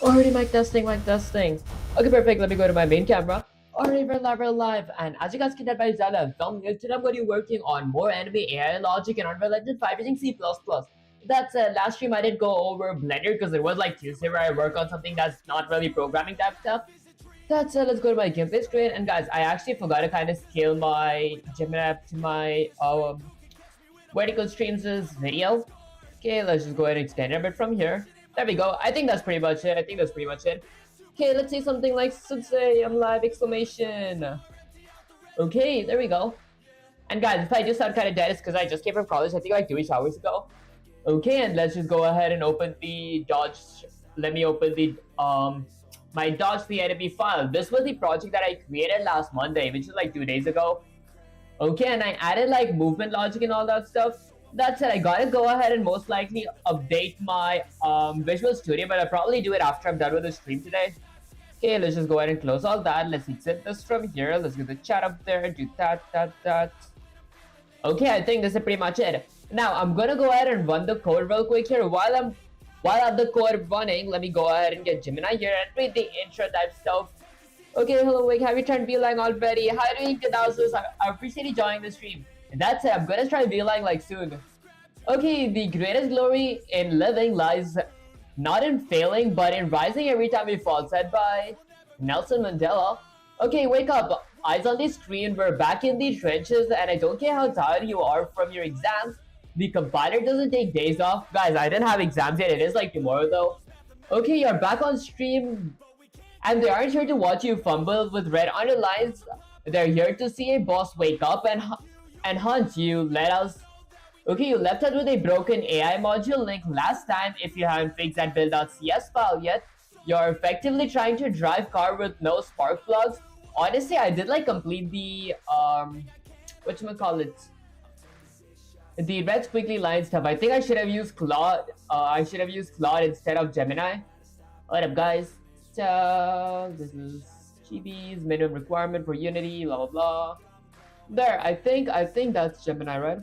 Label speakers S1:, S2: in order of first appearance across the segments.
S1: Already mic testing, mic testing. Okay, perfect. Let me go to my main camera. Alright, we're live, and as you guys can tell by the thumbnail, today I'm going to be working on more anime AI logic and Unreal Engine 5 using C++. That's last stream I did go over Blender because it was like Tuesday where I work on something that's not really programming type stuff. That's let's go to my gameplay screen, and guys, I actually forgot to kind of scale my Gemini app to my vertical streams video. Okay, let's just go ahead and extend it a bit from here. There we go. I think that's pretty much it. Okay, let's say something like Sensei, I'm live, exclamation. Okay, there we go. And guys, if I just sound kind of dead, it's because I just came from college, I think like 2 hours ago. Okay, and let's just go ahead and open the Dodge. Let me open the my Dodge the enemy file. This was the project that I created last Monday, which is like 2 days ago. Okay, and I added like movement logic and all that stuff. That's it. I gotta go ahead and most likely update my Visual Studio, but I'll probably do it after I'm done with the stream today. Okay, let's just go ahead and close all that. Let's exit this from here. Let's get the chat up there. Do that. Okay, I think this is pretty much it. Now I'm gonna go ahead and run the code real quick here. While I have the code running, let me go ahead and get Gemini here and read the intro type stuff. Okay, hello, Wake. Have you tried VLang already? How are you doing, Kadazos? I appreciate you joining the stream. And that's it. I'm gonna try VLang like soon. Okay, the greatest glory in living lies not in failing, but in rising every time we fall, said by Nelson Mandela. Okay, wake up. Eyes on the screen. We're back in the trenches, and I don't care how tired you are from your exams. The compiler doesn't take days off. Guys, I didn't have exams yet. It is like tomorrow, though. Okay, you're back on stream, and they aren't here to watch you fumble with red underlines. They're here to see a boss wake up and hunt you. Let us. Okay, you left us with a broken AI module link last time. If you haven't fixed that build.cs file yet, you're effectively trying to drive car with no spark plugs. Honestly, I did like complete the whatchamacallit, the red squiggly line stuff. I think I should have used Claude. I should have used Claude instead of Gemini. What up, guys? So this is Chibi's minimum requirement for Unity. Blah blah blah. There, I think that's Gemini, right?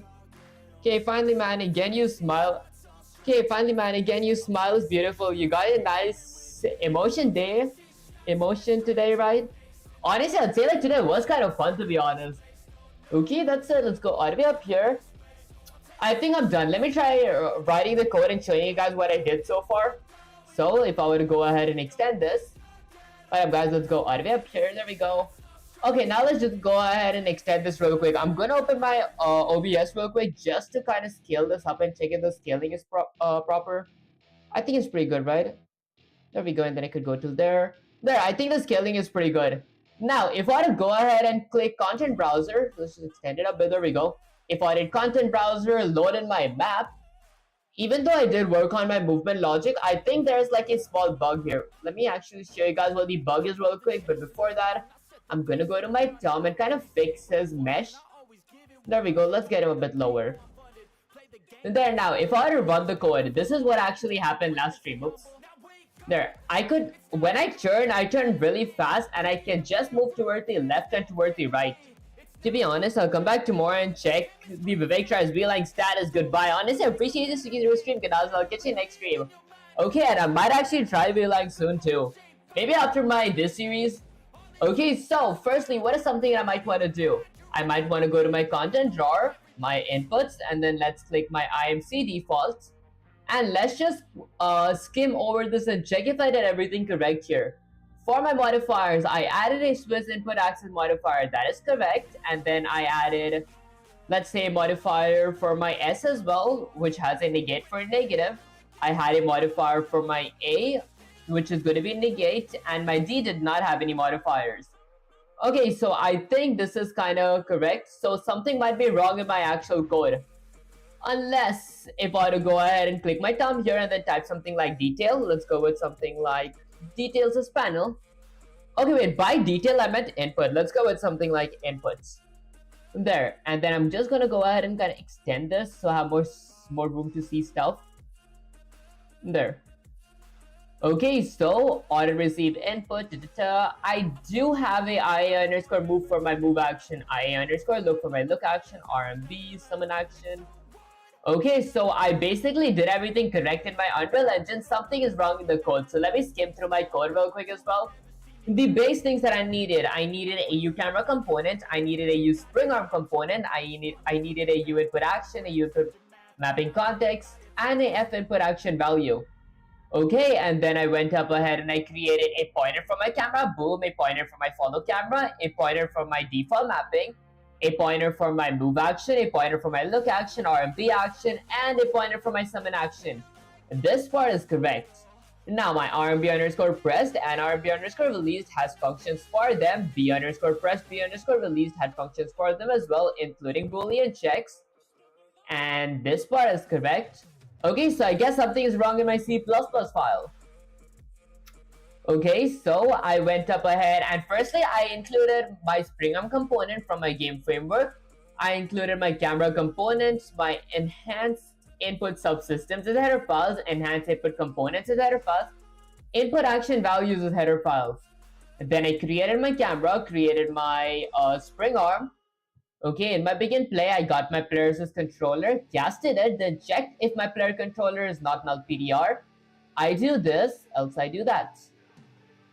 S1: Okay, finally, man, again you smile. Okay, finally, man, again you smile is beautiful. You got a nice emotion today, right? Honestly, I'd say like today was kind of fun, to be honest. Okay, that's it. Let's go all the way up here. I think I'm done. Let me try writing the code and showing you guys what I did so far. So if I were to go ahead and extend this. Alright guys, let's go all the way up here. There we go. Okay, now let's just go ahead and extend this real quick. I'm gonna open my OBS real quick just to kind of scale this up and check if the scaling is proper. I think it's pretty good, right? There we go, and then I could go to there. There, I think the scaling is pretty good. Now, if I were to go ahead and click content browser, let's just extend it up, but there we go. If I did content browser, load in my map, even though I did work on my movement logic, I think there's like a small bug here. Let me actually show you guys what the bug is real quick, but before that, I'm gonna go to my Tom and kind of fix his mesh. There we go, let's get him a bit lower. And there, now, if I were to run the code, this is what actually happened last stream. Oops. There, when I turn really fast, and I can just move toward the left and toward the right. To be honest, I'll come back tomorrow and check the Vivek tries VLang status. Goodbye. Honestly, I appreciate this stream, guys. I'll catch you next stream. Okay, and I might actually try VLang soon too. Maybe after this series. Okay, so firstly, what is something I might want to do? I might want to go to my content drawer, my inputs, and then let's click my IMC defaults. And let's just skim over this and check if I did everything correct here. For my modifiers, I added a Swiss input access modifier. That is correct. And then I added, let's say, a modifier for my S as well, which has a negate for negative. I had a modifier for my A, which is going to be negate. And my D did not have any modifiers. Okay, so I think this is kind of correct. So something might be wrong in my actual code. Unless if I were to go ahead and click my thumb here and then type something like detail. Let's go with something like details as panel. Okay, wait, by detail I meant input. Let's go with something like inputs. There, and then I'm just gonna go ahead and kind of extend this so I have more room to see stuff. There. Okay, so auto receive input. I do have a IA underscore move for my move action, IA underscore look for my look action, RMB summon action. Okay, so I basically did everything correct in my Unreal Engine. Something is wrong in the code. So let me skim through my code real quick as well. The base things that I needed a U camera component, I needed a U spring arm component, I needed a U input action, a U input mapping context, and a F input action value. Okay, and then I went up ahead and I created a pointer for my camera, boom, a pointer for my follow camera, a pointer for my default mapping, a pointer for my move action, a pointer for my look action, RMB action, and a pointer for my summon action. This part is correct. Now my RMB underscore pressed and RMB underscore released has functions for them. B underscore pressed, B underscore released had functions for them as well, including Boolean checks. And this part is correct. Okay, so I guess something is wrong in my C++ file. Okay, so I went up ahead and firstly I included my SpringArm component from my game framework. I included my camera components, my enhanced input subsystems as header files, enhanced input components as header files, input action values as header files. And then I created my camera, created my SpringArm. Okay, in my begin play, I got my player's controller, casted it, then checked if my player controller is not null PDR. I do this, else I do that.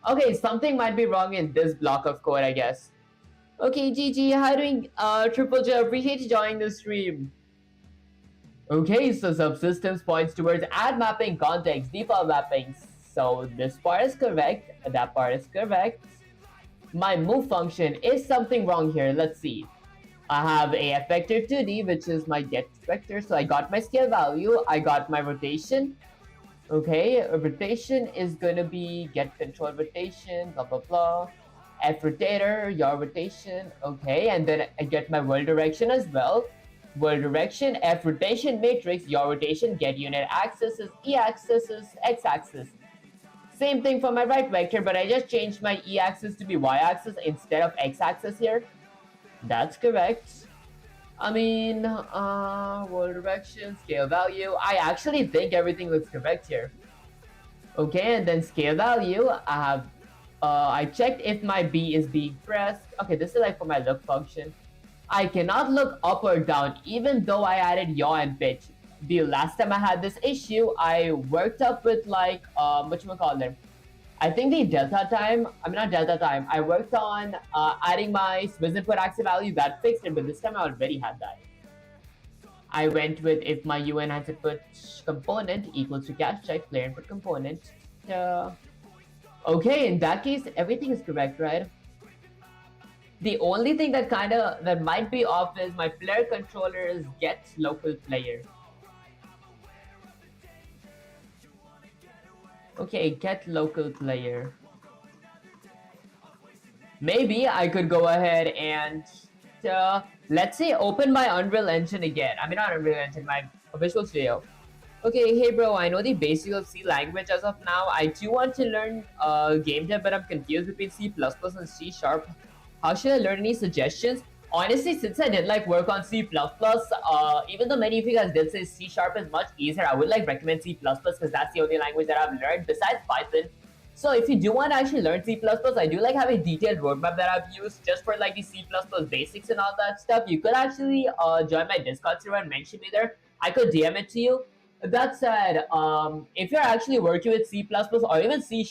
S1: Okay, something might be wrong in this block of code, I guess. Okay, GG, how are you doing? Triple J, appreciate you joining the stream. Okay, so subsystems points towards add mapping context, default mappings. So this part is correct, that part is correct. My move function is something wrong here, let's see. I have a f vector 2D, which is my get vector. So I got my scale value, I got my rotation. Okay, rotation is gonna be get control rotation, blah blah blah. F rotator, your rotation, okay, and then I get my world direction as well. World direction, F rotation matrix, your rotation, get unit axis is E axis is X axis. Same thing for my right vector, but I just changed my E axis to be Y axis instead of X axis here. That's correct. I mean, world direction, scale value. I actually think everything looks correct here. Okay, and then scale value, I checked if my B is being pressed. Okay, this is like for my look function. I cannot look up or down even though I added yaw and pitch. The last time I had this issue, I worked up with like, whatchamacallit, I think the delta time, not delta time, I worked on adding my Swiss input action value, that fixed it, but this time I already had that. I went with if my U enhanced input component equals to cache check player input component. Okay, in that case, everything is correct, right? The only thing that might be off is my player controller is get local player. Okay, get local player. Maybe I could go ahead and let's say open my Unreal Engine again. Not Unreal Engine, my Visual Studio. Okay, hey bro, I know the basics of C language as of now. I do want to learn game dev, but I'm confused between C++ and C#. How should I learn? Any suggestions? Honestly, since I did like work on C++, even though many of you guys did say C# is much easier, I would like recommend C++ because that's the only language that I've learned besides Python. So if you do want to actually learn C++, I do like have a detailed roadmap that I've used just for like the C++ basics and all that stuff. You could actually join my Discord server and mention me there. I could DM it to you. That said, if you're actually working with C++ or even C#,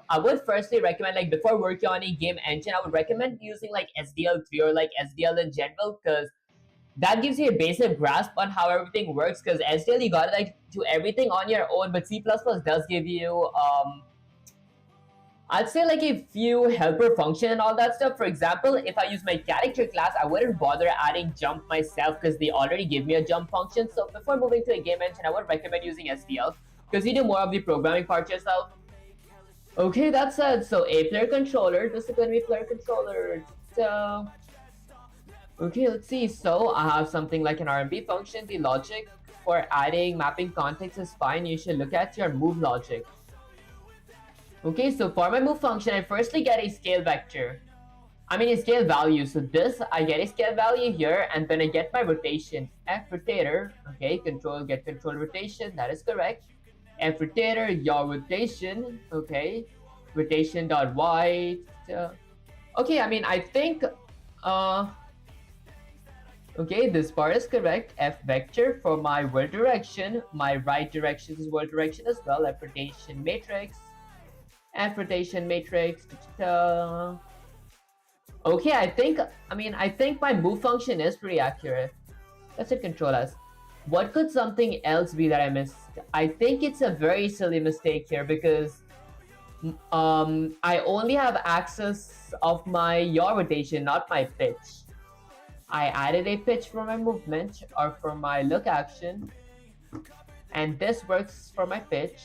S1: I would firstly recommend, like before working on a game engine, I would recommend using like SDL3 or like SDL in general, because that gives you a basic grasp on how everything works. Because SDL, you gotta like do everything on your own, but C++ does give you I'd say like a few helper function and all that stuff. For example, if I use my character class, I wouldn't bother adding jump myself because they already give me a jump function. So before moving to a game engine, I would recommend using SDL because you do more of the programming part yourself. Okay, that said, so a player controller, this is going to be player controller. So, okay, let's see. So I have something like an RMB function. The logic for adding mapping context is fine. You should look at your move logic. Okay, so for my move function, I firstly get a scale vector. A scale value. So this, I get a scale value here, and then I get my rotation. F rotator, okay, get control rotation, that is correct. F rotator, your rotation, okay. Rotation dot y. Okay, I think, Okay, this part is correct. F vector for my world direction. My right direction is world direction as well. F rotation matrix. F rotation matrix. Okay, I think my move function is pretty accurate. Let's hit Control S. What could something else be that I missed? I think it's a very silly mistake here because I only have access of my yaw rotation, not my pitch. I added a pitch for my movement or for my look action, and this works for my pitch.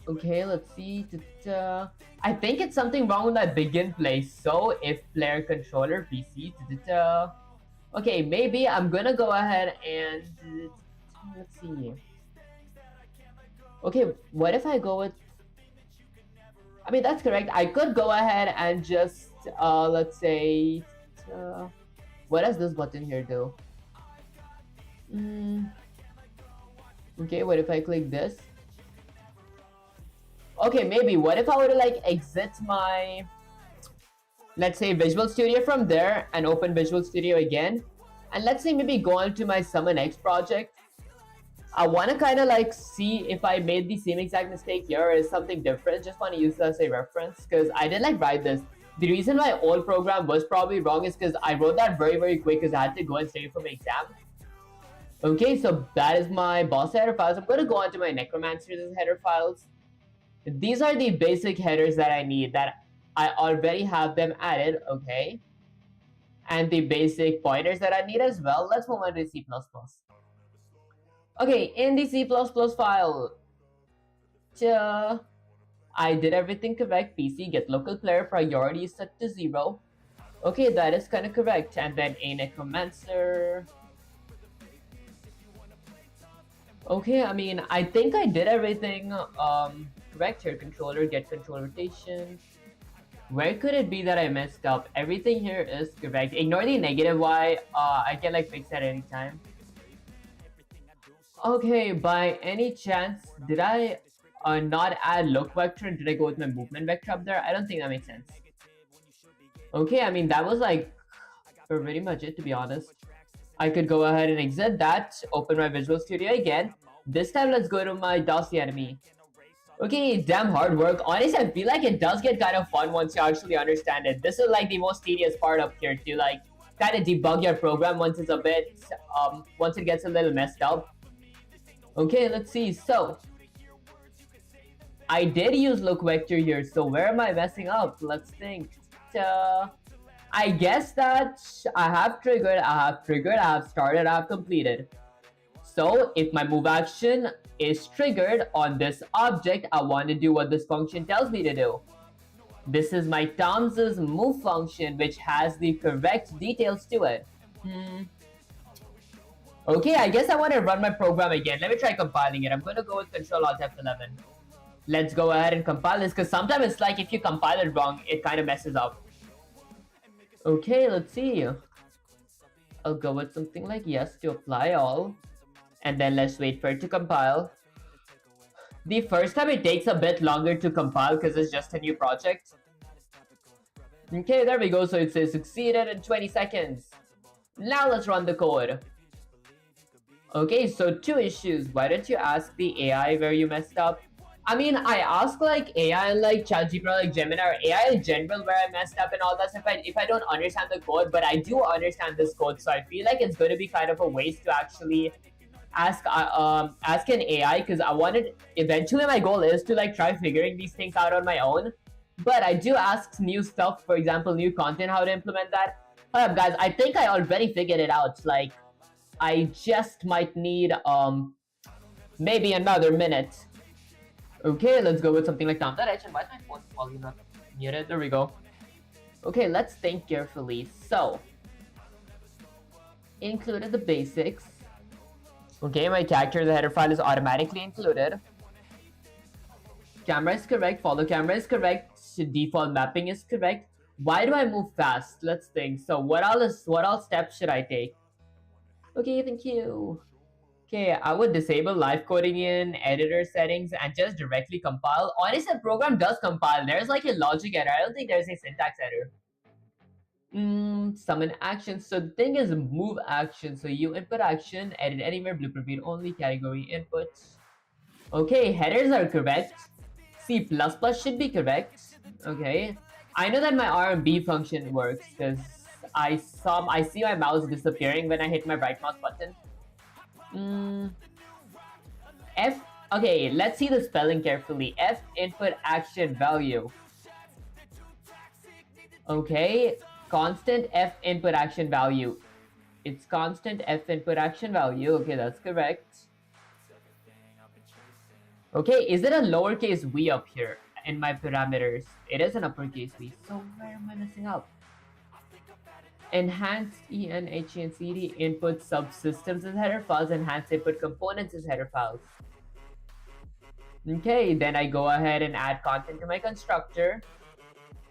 S1: Okay, let's see. I think it's something wrong with my begin play. So if player controller PC. Okay, maybe I'm gonna go ahead and let's see. Okay, what if I go with? I mean that's correct. I could go ahead and just let's say. What does this button here do? Okay, what if I click this? Okay, maybe. What if I were to like exit my, let's say, Visual Studio from there and open Visual Studio again, and let's say maybe go on to my Summon X project. I want to kind of like see if I made the same exact mistake here or is something different. Just want to use this as a reference because I did like write this. The reason my old program was probably wrong is because I wrote that very quick because I had to go and study for my exam. Okay, so that is my boss header files. I'm going to go on to my Necromancer's header files. These are the basic headers that I need that I already have them added, okay? And the basic pointers that I need as well. Let's move on to C++. Okay, in the C++ file, I did everything correct. PC get local player priority is set to 0. Okay, that is kind of correct. And then a Necromancer. Okay, I mean, I think I did everything correct here. Controller, get control rotation. Where could it be that I messed up? Everything here is correct. Ignore the negative Y. I can like fix that anytime. Okay, by any chance, did I not add look vector and did I go with my movement vector up there? I don't think that makes sense. Okay, I mean, that was like pretty much it, to be honest. I could go ahead and exit that, open my Visual Studio again. This time, let's go to my DOSy enemy. Okay, damn hard work. Honestly, I feel like it does get kind of fun once you actually understand it. This is like the most tedious part up here to like kind of debug your program once it's a bit, once it gets a little messed up. Okay, let's see. So, I did use look vector here. So where am I messing up? Let's think. I guess that I have triggered, I have started, I have completed. So if my move action is triggered on this object, I want to do what this function tells me to do. This is my Tom's move function, which has the correct details to it. Okay, I guess I want to run my program again. Let me try compiling it. I'm going to go with Control-Alt-F11. Let's go ahead and compile this, because sometimes it's like if you compile it wrong, it kind of messes up. Okay, let's see. I'll go with something like yes to apply all. And then let's wait for it to compile. The first time it takes a bit longer to compile because it's just a new project. Okay, there we go. So it says succeeded in 20 seconds. Now let's run the code. Okay, so 2 issues. Why don't you ask the AI where you messed up? I mean, I ask like AI and like ChatGPT or like Gemini or AI in general where I messed up and all that stuff if I don't understand the code, but I do understand this code, so I feel like it's going to be kind of a waste to actually ask an AI, because I wanted, eventually my goal is to like try figuring these things out on my own, but I do ask new stuff, for example, new content, how to implement that. Hold up guys, I think I already figured it out. Like, I just might need maybe another minute. Okay, let's go with something like Tom. That actually, why is my phone volume not muted? There we go. Okay, let's think carefully. So, included the basics. Okay, my character, the header file is automatically included. Camera is correct, follow camera is correct, default mapping is correct. Why do I move fast? Let's think. So what all steps should I take? Okay, thank you. Okay, I would disable live coding in editor settings and just directly compile. Honestly, the program does compile. There's like a logic error. I don't think there's a syntax error. Summon action. So the thing is move action. So you input action, edit anywhere, blueprint view only, category inputs. Okay, headers are correct. C++ should be correct. Okay. I know that my RMB function works because I see my mouse disappearing when I hit my right mouse button. Mm, F okay, let's see the spelling carefully. F input action value. Okay, constant F input action value. It's constant F input action value. Okay, that's correct. Okay, is it a lowercase v up here in my parameters? It is an uppercase v. So where am I messing up? Enhanced enhanced input subsystems as header files, enhanced input components as header files. Okay, then I go ahead and add content to my constructor.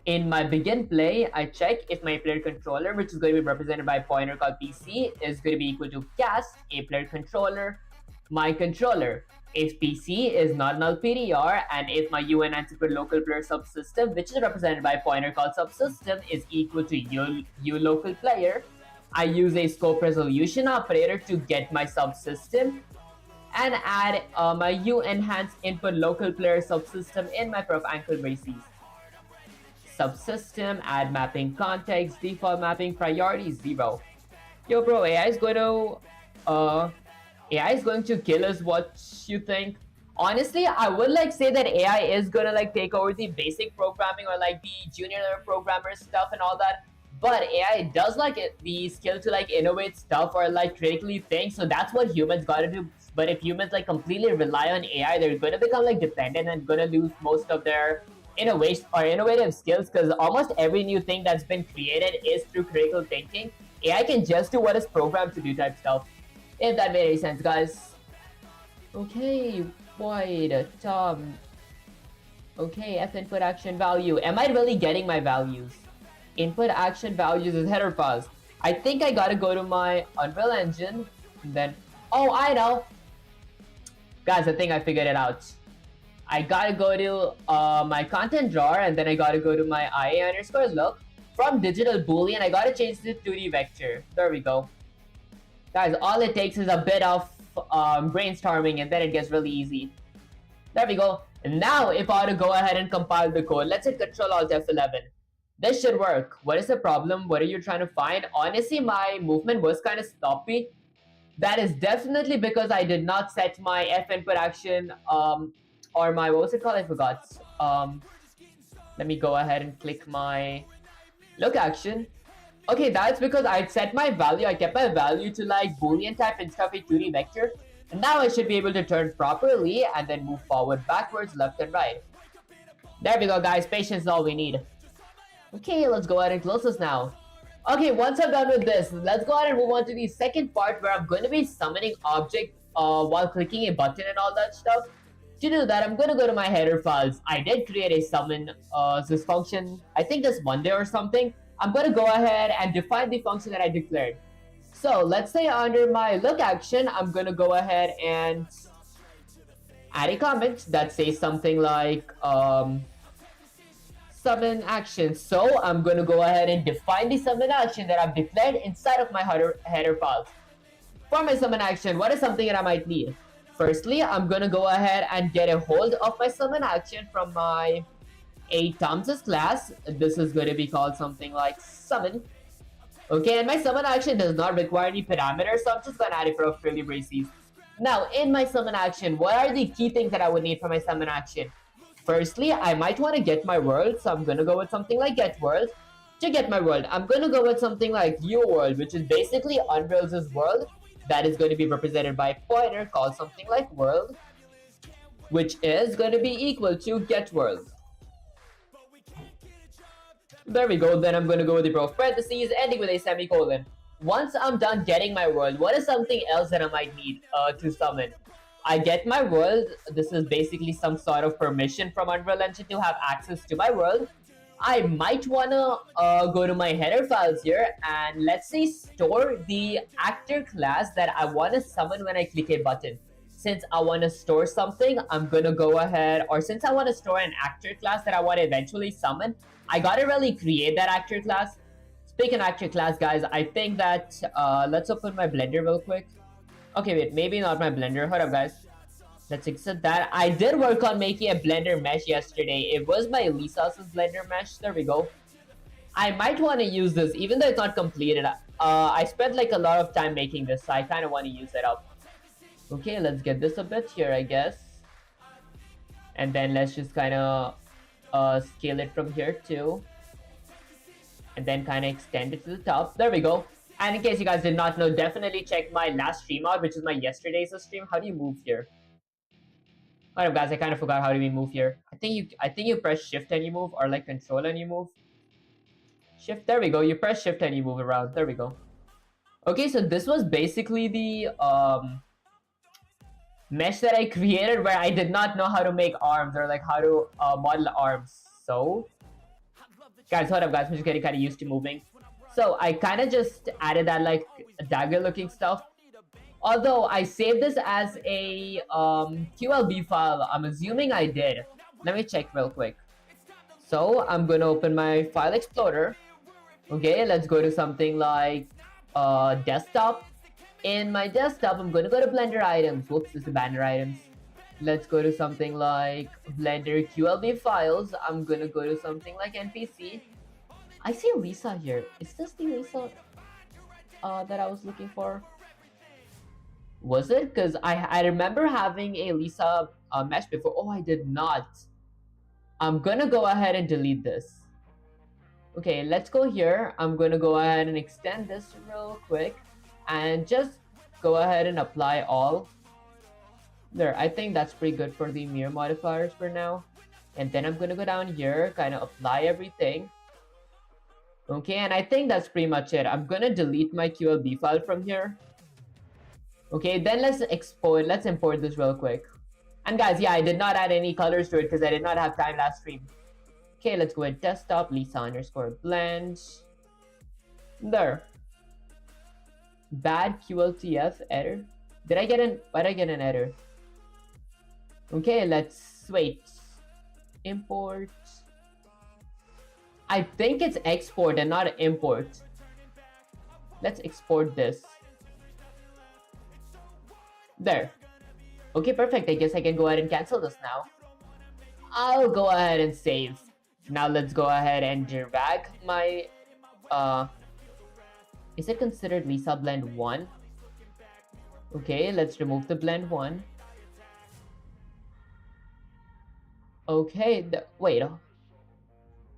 S1: In my begin play, I check if my player controller, which is going to be represented by a pointer called PC, is going to be equal to cast a player controller, my controller. If PC is not null PDR, and if my UN anti-input local player subsystem, which is represented by a pointer called subsystem, is equal to U local player, I use a scope resolution operator to get my subsystem and add my U enhanced input local player subsystem in my prof ankle braces. Subsystem, add mapping context, default mapping priority 0. Yo, bro, AI is going to kill us. What you think? Honestly, I would like say that AI is gonna like take over the basic programming or like the junior level programmer stuff and all that. But AI does like the skill to like innovate stuff or like critically think. So that's what humans gotta do. But if humans like completely rely on AI, they're gonna become like dependent and gonna lose most of their innovation or innovative skills because almost every new thing that's been created is through critical thinking. AI can just do what is programmed to do type stuff. If that made any sense, guys. Okay, wait, okay, F input action value. Am I really getting my values? Input action values is header files. I think I gotta go to my Unreal Engine, and then, oh, I know. Guys, I think I figured it out. I gotta go to my content drawer, and then I gotta go to my IA underscore look. From digital boolean, I gotta change it to 2D vector. There we go. Guys, all it takes is a bit of brainstorming and then it gets really easy. There we go. And now if I were to go ahead and compile the code, let's hit Control Alt F11. This should work. What is the problem? What are you trying to find? Honestly, my movement was kind of sloppy. That is definitely because I did not set my F input action or my, what was it called? I forgot. Let me go ahead and click my look action. Okay, that's because I set my value. I kept my value to like boolean type instead of a 2D vector. And now I should be able to turn properly and then move forward, backwards, left and right. There we go, guys. Patience is all we need. Okay, let's go ahead and close this now. Okay, once I'm done with this, let's go ahead and move on to the second part where I'm going to be summoning object while clicking a button and all that stuff. To do that, I'm going to go to my header files. I did create a summon this function, I think this Monday or something. I'm going to go ahead and define the function that I declared. So let's say under my look action, I'm going to go ahead and add a comment that says something like summon action. So I'm going to go ahead and define the summon action that I've declared inside of my header files. For my summon action, what is something that I might need? Firstly, I'm going to go ahead and get a hold of my summon action from my Thomas's class. This is going to be called something like summon. Okay, and my summon action does not require any parameters, so I'm just going to add it for curly braces. Now, in my summon action, what are the key things that I would need for my summon action? Firstly, I might want to get my world, so I'm going to go with something like get world. To get my world, I'm going to go with something like UWorld, which is basically Unreal's world. That is going to be represented by a pointer called something like world, which is going to be equal to get world. There we go. Then I'm going to go with the prof parentheses, ending with a semicolon. Once I'm done getting my world, what is something else that I might need to summon? I get my world. This is basically some sort of permission from Unreal Engine to have access to my world. I might want to go to my header files here and let's say store the actor class that I want to summon when I click a button. Since I want to store something, I'm going to go ahead, or since I want to store an actor class that I want to eventually summon, I got to really create that actor class. Speaking of actual class, guys, I think that let's open my Blender real quick. Okay, wait, maybe not my Blender. Hold up, guys. Let's accept that. I did work on making a Blender mesh yesterday. It was my Lisa's Blender mesh. There we go. I might want to use this, even though it's not completed. I spent like a lot of time making this, so I kind of want to use it up. Okay, let's get this a bit here, I guess. And then let's just kind of scale it from here too. And then kind of extend it to the top. There we go. And in case you guys did not know, definitely check my last stream out, which is my yesterday's stream. How do you move here? Alright guys, I kind of forgot how do we move here. I think you press shift and you move, or like control and you move. Shift, there we go. You press shift and you move around. There we go. Okay, so this was basically the mesh that I created where I did not know how to make arms or like how to model arms. So guys, hold up guys, I'm just getting kind of used to moving. So I kind of just added that like dagger looking stuff. Although I saved this as a QLB file, I'm assuming I did. Let me check real quick. So I'm gonna open my file explorer. Okay, let's go to something like desktop. In my desktop, I'm gonna go to Blender items. Whoops, this is Blender items. Let's go to something like Blender QLB files. I'm gonna go to something like NPC. I see Lisa here. Is this the Lisa that I was looking for? Was it? Because I remember having a Lisa mesh before. Oh, I did not. I'm gonna go ahead and delete this. Okay, let's go here. I'm gonna go ahead and extend this real quick and just go ahead and apply all. There, I think that's pretty good for the mirror modifiers for now. And then I'm gonna go down here, kind of apply everything. Okay, and I think that's pretty much it. I'm gonna delete my QLB file from here. Okay, then let's import this real quick. And guys, yeah, I did not add any colors to it because I did not have time last stream. Okay, let's go with desktop, Lisa underscore blend. There. Bad QLTF error. Why did I get an error? Okay, let's wait. Import. I think it's export and not import. Let's export this. There. Okay, perfect. I guess I can go ahead and cancel this now. I'll go ahead and save. Now let's go ahead and drag my is it considered Lisa blend 1? Okay, let's remove the blend 1. Okay, wait. Hold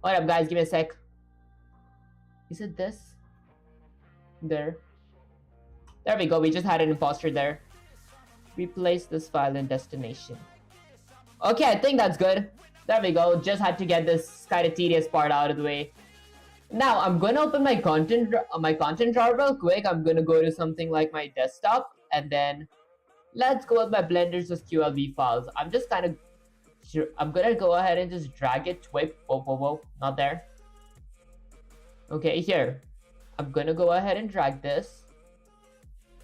S1: up guys, give me a sec. Is it this? There we go. We just had an imposter there. Replace this file in destination. Okay, I think that's good. There we go. Just had to get this kind of tedious part out of the way. Now I'm gonna open my content drawer real quick. I'm gonna go to something like my desktop, and then let's go with my Blender's QLB files. I'm gonna go ahead and just drag it. Wait, whoa, not there. Okay, here. I'm gonna go ahead and drag this,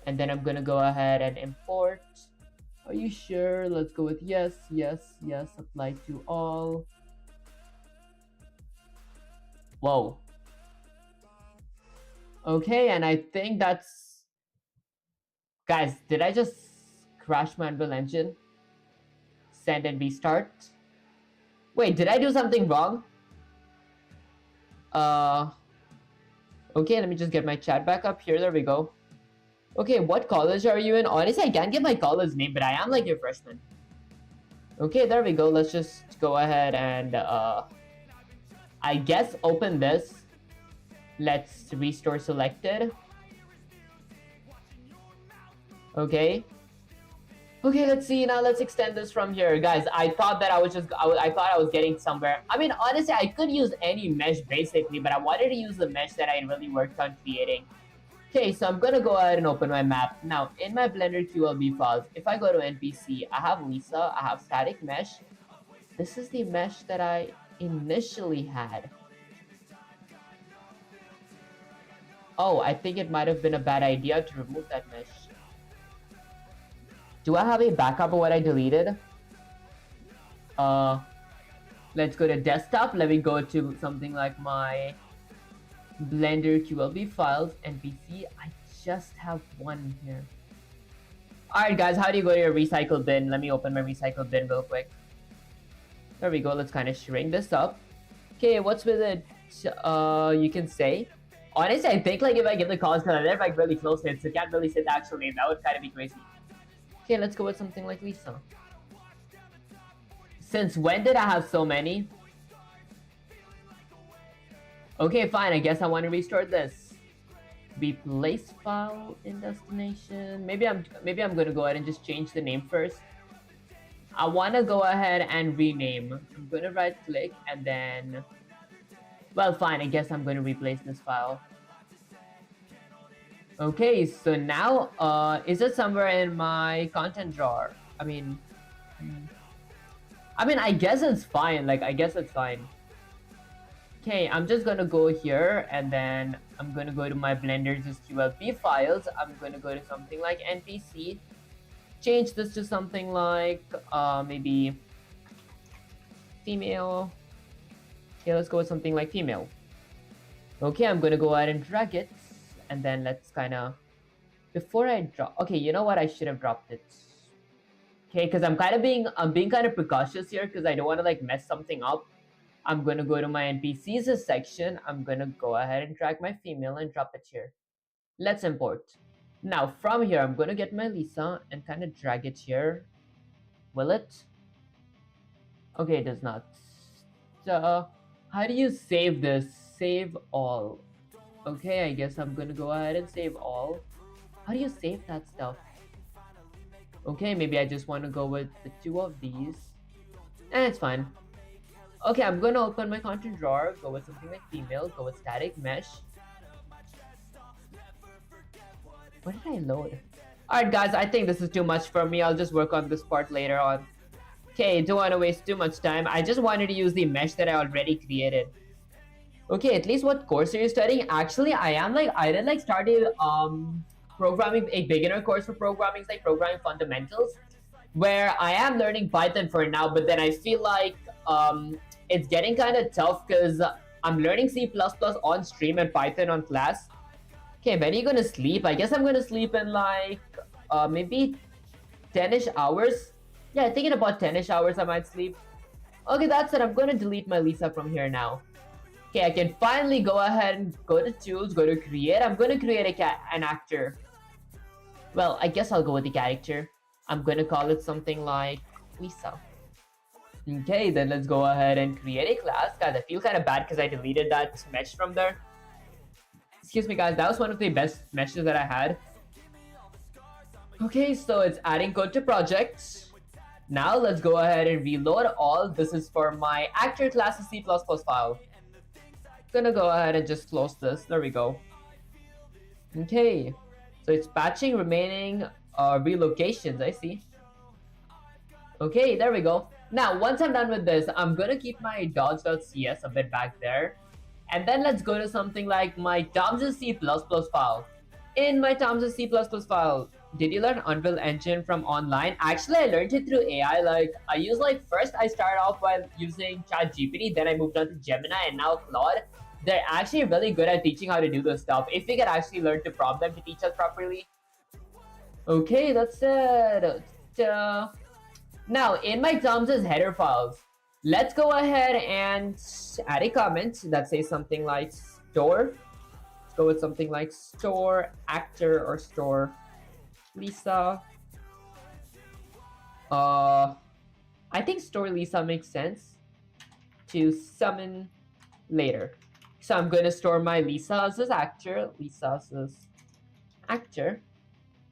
S1: and then I'm gonna go ahead and import. Are you sure? Let's go with yes, apply to all. Whoa. Okay, and I think that's... Guys, did I just crash my Unreal Engine? Send and restart. Wait, did I do something wrong? Okay, let me just get my chat back up here. There we go. Okay, what college are you in? Honestly, I can't get my college name, but I am like a freshman. Okay, there we go. Let's just go ahead and I guess open this. Let's restore selected. Okay, let's see. Now let's extend this from here. Guys, I thought that I was getting somewhere. I mean, honestly, I could use any mesh basically, but I wanted to use the mesh that I really worked on creating. Okay, so I'm gonna go ahead and open my map. Now, in my Blender QLB files, if I go to NPC, I have Lisa, I have static mesh. This is the mesh that I initially had. Oh, I think it might have been a bad idea to remove that mesh. Do I have a backup of what I deleted? Let's go to desktop. Let me go to something like my Blender QLB files, NPC. I just have one here. Alright guys, how do you go to your recycle bin? Let me open my recycle bin real quick. There we go, let's kind of shrink this up. Okay, what's with it? You can say. Honestly, I think like if I give the cause because I live like really close to it, so can't really say the actual name. That would kind of be crazy. Okay, let's go with something like Lisa. Since when did I have so many? Okay, fine. I guess I want to restore this. Replace file in destination. Maybe I'm gonna go ahead and just change the name first. I wanna go ahead and rename. I'm gonna right click and then, well, fine. I guess I'm gonna replace this file. Okay, so now is it somewhere in my content drawer? I mean, I guess it's fine. Like I guess it's fine. Okay, I'm just gonna go here and then I'm gonna go to my Blender's QLB files. I'm gonna go to something like NPC. Change this to something like maybe female. Okay, let's go with something like female. Okay, I'm gonna go ahead and drag it and then let's kind of, before I drop, okay, you know what, I should have dropped it. Okay, because I'm being kind of precautious here because I don't want to like mess something up. I'm gonna go to my NPCs section. I'm gonna go ahead and drag my female and drop it here. Let's import. Now from here, I'm gonna get my Lisa and kind of drag it here. Will it? Okay, it does not. So, how do you save this? Save all. Okay, I guess I'm gonna go ahead and save all. How do you save that stuff? Okay, maybe I just want to go with the two of these. And it's fine. Okay, I'm gonna open my content drawer, go with something like female, go with static mesh. What did I load? Alright guys, I think this is too much for me. I'll just work on this part later on. Okay, don't want to waste too much time. I just wanted to use the mesh that I already created. Okay, at least what course are you studying? Actually, I did like started programming, a beginner course for programming. It's like programming fundamentals, where I am learning Python for now, but then I feel like it's getting kind of tough because I'm learning C++ on stream and Python on class. Okay, when are you gonna sleep? I guess I'm gonna sleep in like maybe 10-ish hours. Yeah, I think in about 10-ish hours I might sleep. Okay, that's it. I'm gonna delete my Lisa from here now. Okay, I can finally go ahead and go to tools, go to create. I'm gonna create an actor. Well, I guess I'll go with the character. I'm gonna call it something like Lisa. Okay, then let's go ahead and create a class. Guys, I feel kind of bad because I deleted that mesh from there. Excuse me guys, that was one of the best meshes that I had. Okay, so it's adding code to projects. Now let's go ahead and reload all. This is for my actor class C++ file. Gonna go ahead and just close this. There we go. Okay, so it's patching remaining relocations. I see. Okay, there we go. Now, once I'm done with this, I'm gonna keep my dogs.cs a bit back there. And then let's go to something like my Tom's C++ file. In my Tom's C++ file, did you learn Unreal Engine from online? Actually, I learned it through AI. Like, I use first I started off while using ChatGPT, then I moved on to Gemini and now Claude. They're actually really good at teaching how to do this stuff. If we could actually learn to prompt them to teach us properly. Okay, that's it. Now, in my Tom's header files, let's go ahead and add a comment that says something like store. Let's go with something like store actor or store Lisa. I think store Lisa makes sense to summon later. So I'm going to store my Lisa as actor, Lisa as actor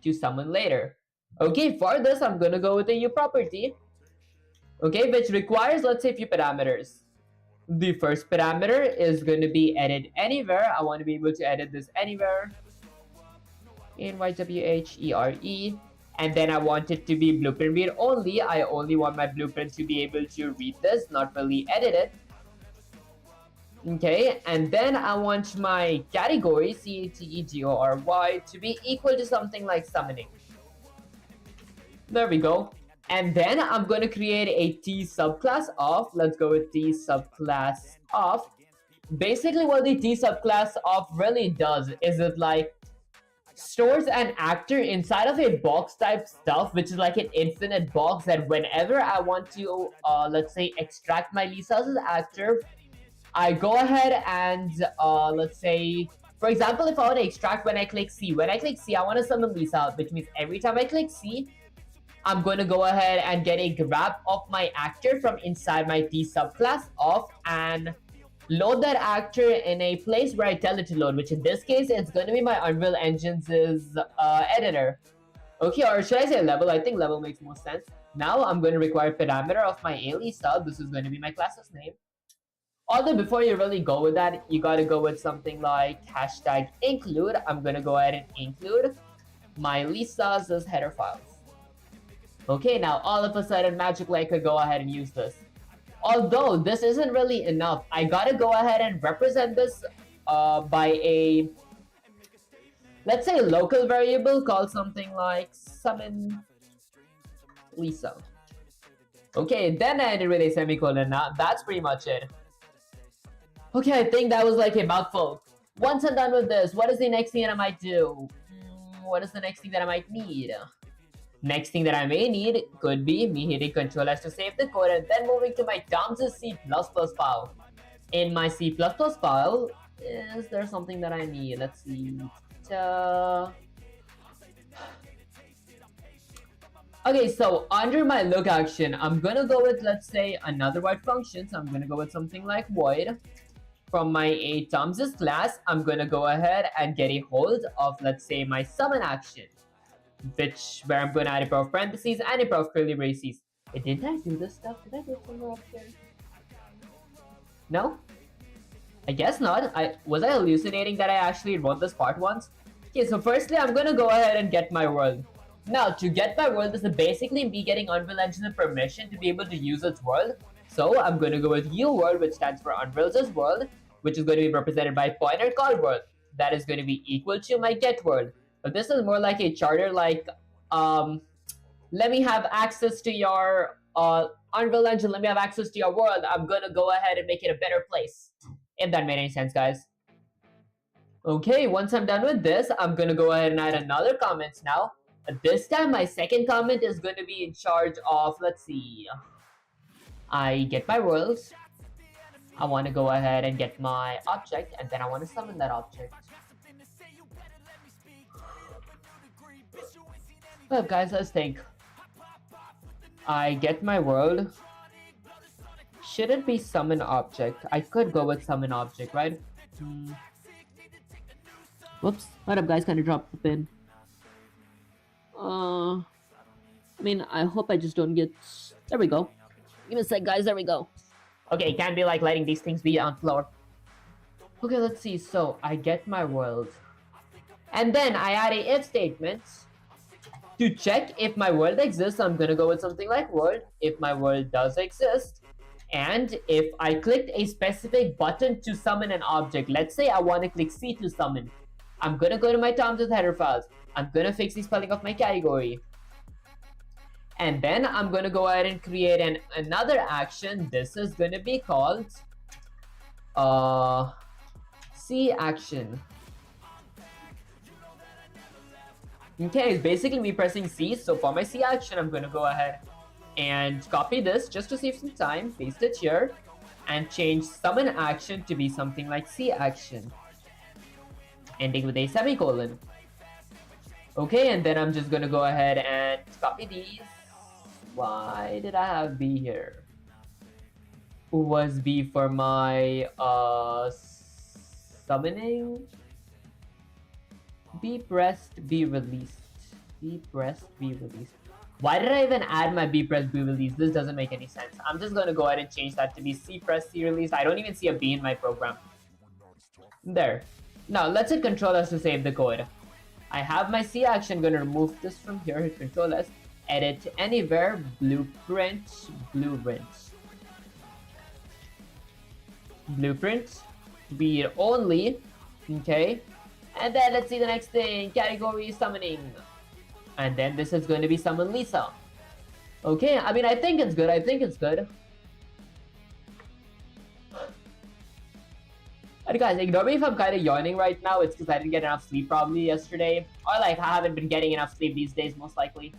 S1: to summon later. Okay, for this, I'm going to go with a new property. Okay, which requires, let's say, a few parameters. The first parameter is going to be edit anywhere. I want to be able to edit this anywhere. NYWHERE. And then I want it to be blueprint read only. I only want my blueprint to be able to read this, not really edit it. Okay, and then I want my category, CATEGORY, to be equal to something like summoning. There we go. And then I'm going to create a T subclass of, let's go with T subclass of basically what the T subclass of really does is it like stores an actor inside of a box type stuff, which is like an infinite box that whenever I want to, let's say, extract my Lisa's actor, I go ahead and, let's say, for example, if I want to extract when I click C, I want to summon Lisa, which means every time I click C, I'm going to go ahead and get a grab of my actor from inside my T subclass of and load that actor in a place where I tell it to load, which in this case, it's going to be my Unreal Engine's editor. Okay, or should I say level? I think level makes more sense. Now I'm going to require parameter of my Alisa. This is going to be my class's name. Although before you really go with that, you got to go with something like hashtag include. I'm going to go ahead and include my Lisa's header files. Okay, now all of a sudden magically I could go ahead and use this. Although this isn't really enough, I gotta go ahead and represent this by a, let's say, local variable called something like summon Lisa. Okay, then I ended with a semicolon. Now that's pretty much it. Okay, I think that was like a mouthful. Once I'm done with this, what is the next thing that I might do? What is the next thing that I might need? Next thing that I may need could be me hitting Ctrl S to save the code and then moving to my Tom's C++ file. In my C++ file, is there something that I need? Let's see. Okay, so under my look action, I'm gonna go with, let's say, another void function. So I'm gonna go with something like void. From my Tom's class, I'm gonna go ahead and get a hold of, let's say, my summon action, where I'm going to add a pair of parentheses and a pair of curly braces. Wait, didn't I do this stuff? Did I do it somewhere up here? No? I guess not. Was I hallucinating that I actually wrote this part once? Okay, so firstly, I'm going to go ahead and get my world. Now, to get my world, this is basically me getting Unreal Engine permission to be able to use its world. So I'm going to go with uWorld, which stands for Unreal's world, which is going to be represented by pointer called world. That is going to be equal to my get world. But this is more like a charter, like, let me have access to your Unreal Engine, let me have access to your world. I'm gonna go ahead and make it a better place. If that made any sense, guys. Okay, once I'm done with this, I'm gonna go ahead and add another comment now. This time, my second comment is going to be in charge of, let's see, I get my worlds. I want to go ahead and get my object, and then I want to summon that object. Well, guys, let's think. I get my world. Should it be summon object? I could go with summon object, right? Whoops. What up, guys? Kind of dropped the pin. I mean, I hope I just don't get... There we go. Give me a sec, guys. There we go. Okay, can't be like letting these things be on floor. Okay, let's see. So, I get my world. And then I add a if statement. To check if my world exists, I'm gonna go with something like world. If my world does exist, and if I clicked a specific button to summon an object, let's say I want to click C to summon, I'm gonna go to my Tom's header files. I'm gonna fix the spelling of my category, and then I'm gonna go ahead and create another action. This is gonna be called C action. Okay, it's basically me pressing C. So for my C action, I'm going to go ahead and copy this just to save some time, paste it here, and change summon action to be something like C action, ending with a semicolon. Okay, and then I'm just going to go ahead and copy these. Why did I have B here? Was B for my summoning? Be pressed, be released. Be pressed, be released. Why did I even add my be pressed, be released? This doesn't make any sense. I'm just going to go ahead and change that to be C pressed, C released. I don't even see a B in my program. There. Now, let's hit Ctrl S to save the code. I have my C action. Going to remove this from here. Hit Ctrl S. Edit anywhere. Blueprint. Blueprint. Be only. Okay. And then let's see the next thing, category summoning. And then this is going to be summon Lisa. Okay, I mean, I think it's good. And guys, ignore me if I'm kind of yawning right now. It's because I didn't get enough sleep probably yesterday. Or like I haven't been getting enough sleep these days, most likely.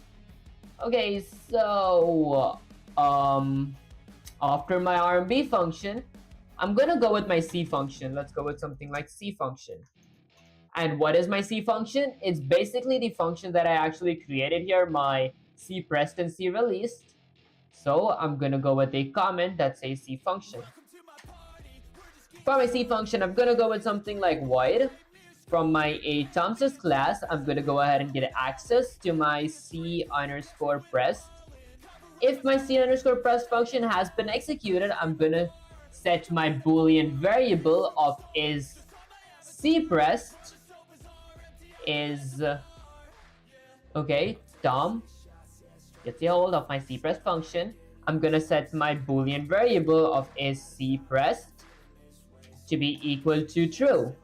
S1: Okay, so after my RMB function, I'm gonna go with my C function. Let's go with something like C function. And what is my C function? It's basically the function that I actually created here, my C pressed and C released. So I'm gonna go with a comment that says C function. For my C function, I'm gonna go with something like void. From my atoms class, I'm gonna go ahead and get access to my C underscore pressed. If my C underscore pressed function has been executed, I'm gonna set my boolean variable of is C pressed is okay, Tom gets a hold of my C pressed function. I'm gonna set my boolean variable of is C pressed to be equal to true.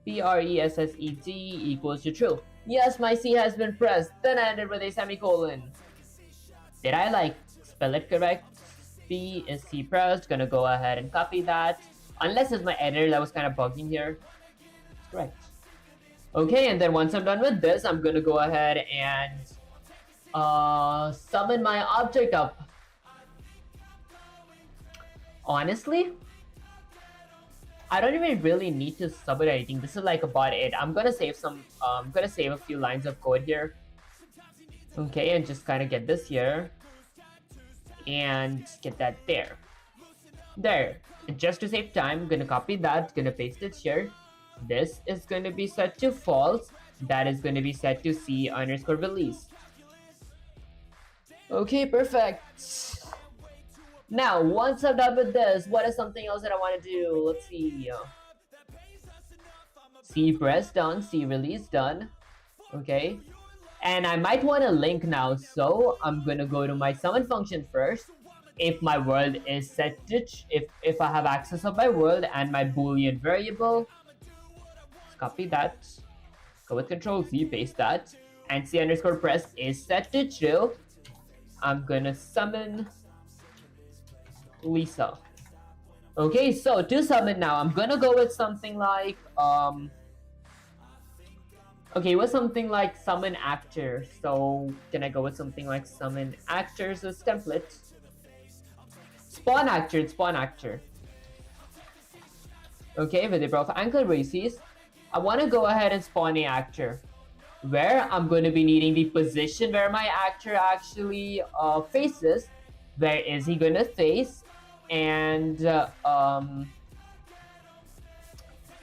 S1: PRESSET equals to true. Yes, my C has been pressed. Then I ended with a semicolon. Did I like spell it correct? P is C pressed. Gonna go ahead and copy that. Unless it's my editor that was kind of bugging here. Correct. Okay, and then once I'm done with this, I'm gonna go ahead and summon my object up. Honestly, I don't even really need to summon anything. This is like about it. I'm gonna save a few lines of code here. Okay, and just kind of get this here and get that there. There. And just to save time, I'm gonna copy that, gonna paste it here. This is gonna be set to false. That is gonna be set to C underscore release. Okay, perfect. Now, once I'm done with this, what is something else that I want to do? Let's see. C press done, C release done. Okay. And I might want to link now, so I'm gonna go to my summon function first. If my world is set to, if I have access of my world and my boolean variable, let's copy that. Go with Control Z, paste that, and C underscore press is set to true. I'm gonna summon Lisa. Okay, so to summon now, I'm gonna go with something like okay, with something like summon actor. So can I go with something like summon actors as template? Spawn actor, spawn actor. Okay, with the prof ankle braces, I want to go ahead and spawn a actor, where I'm going to be needing the position where my actor actually faces. Where is he going to face? And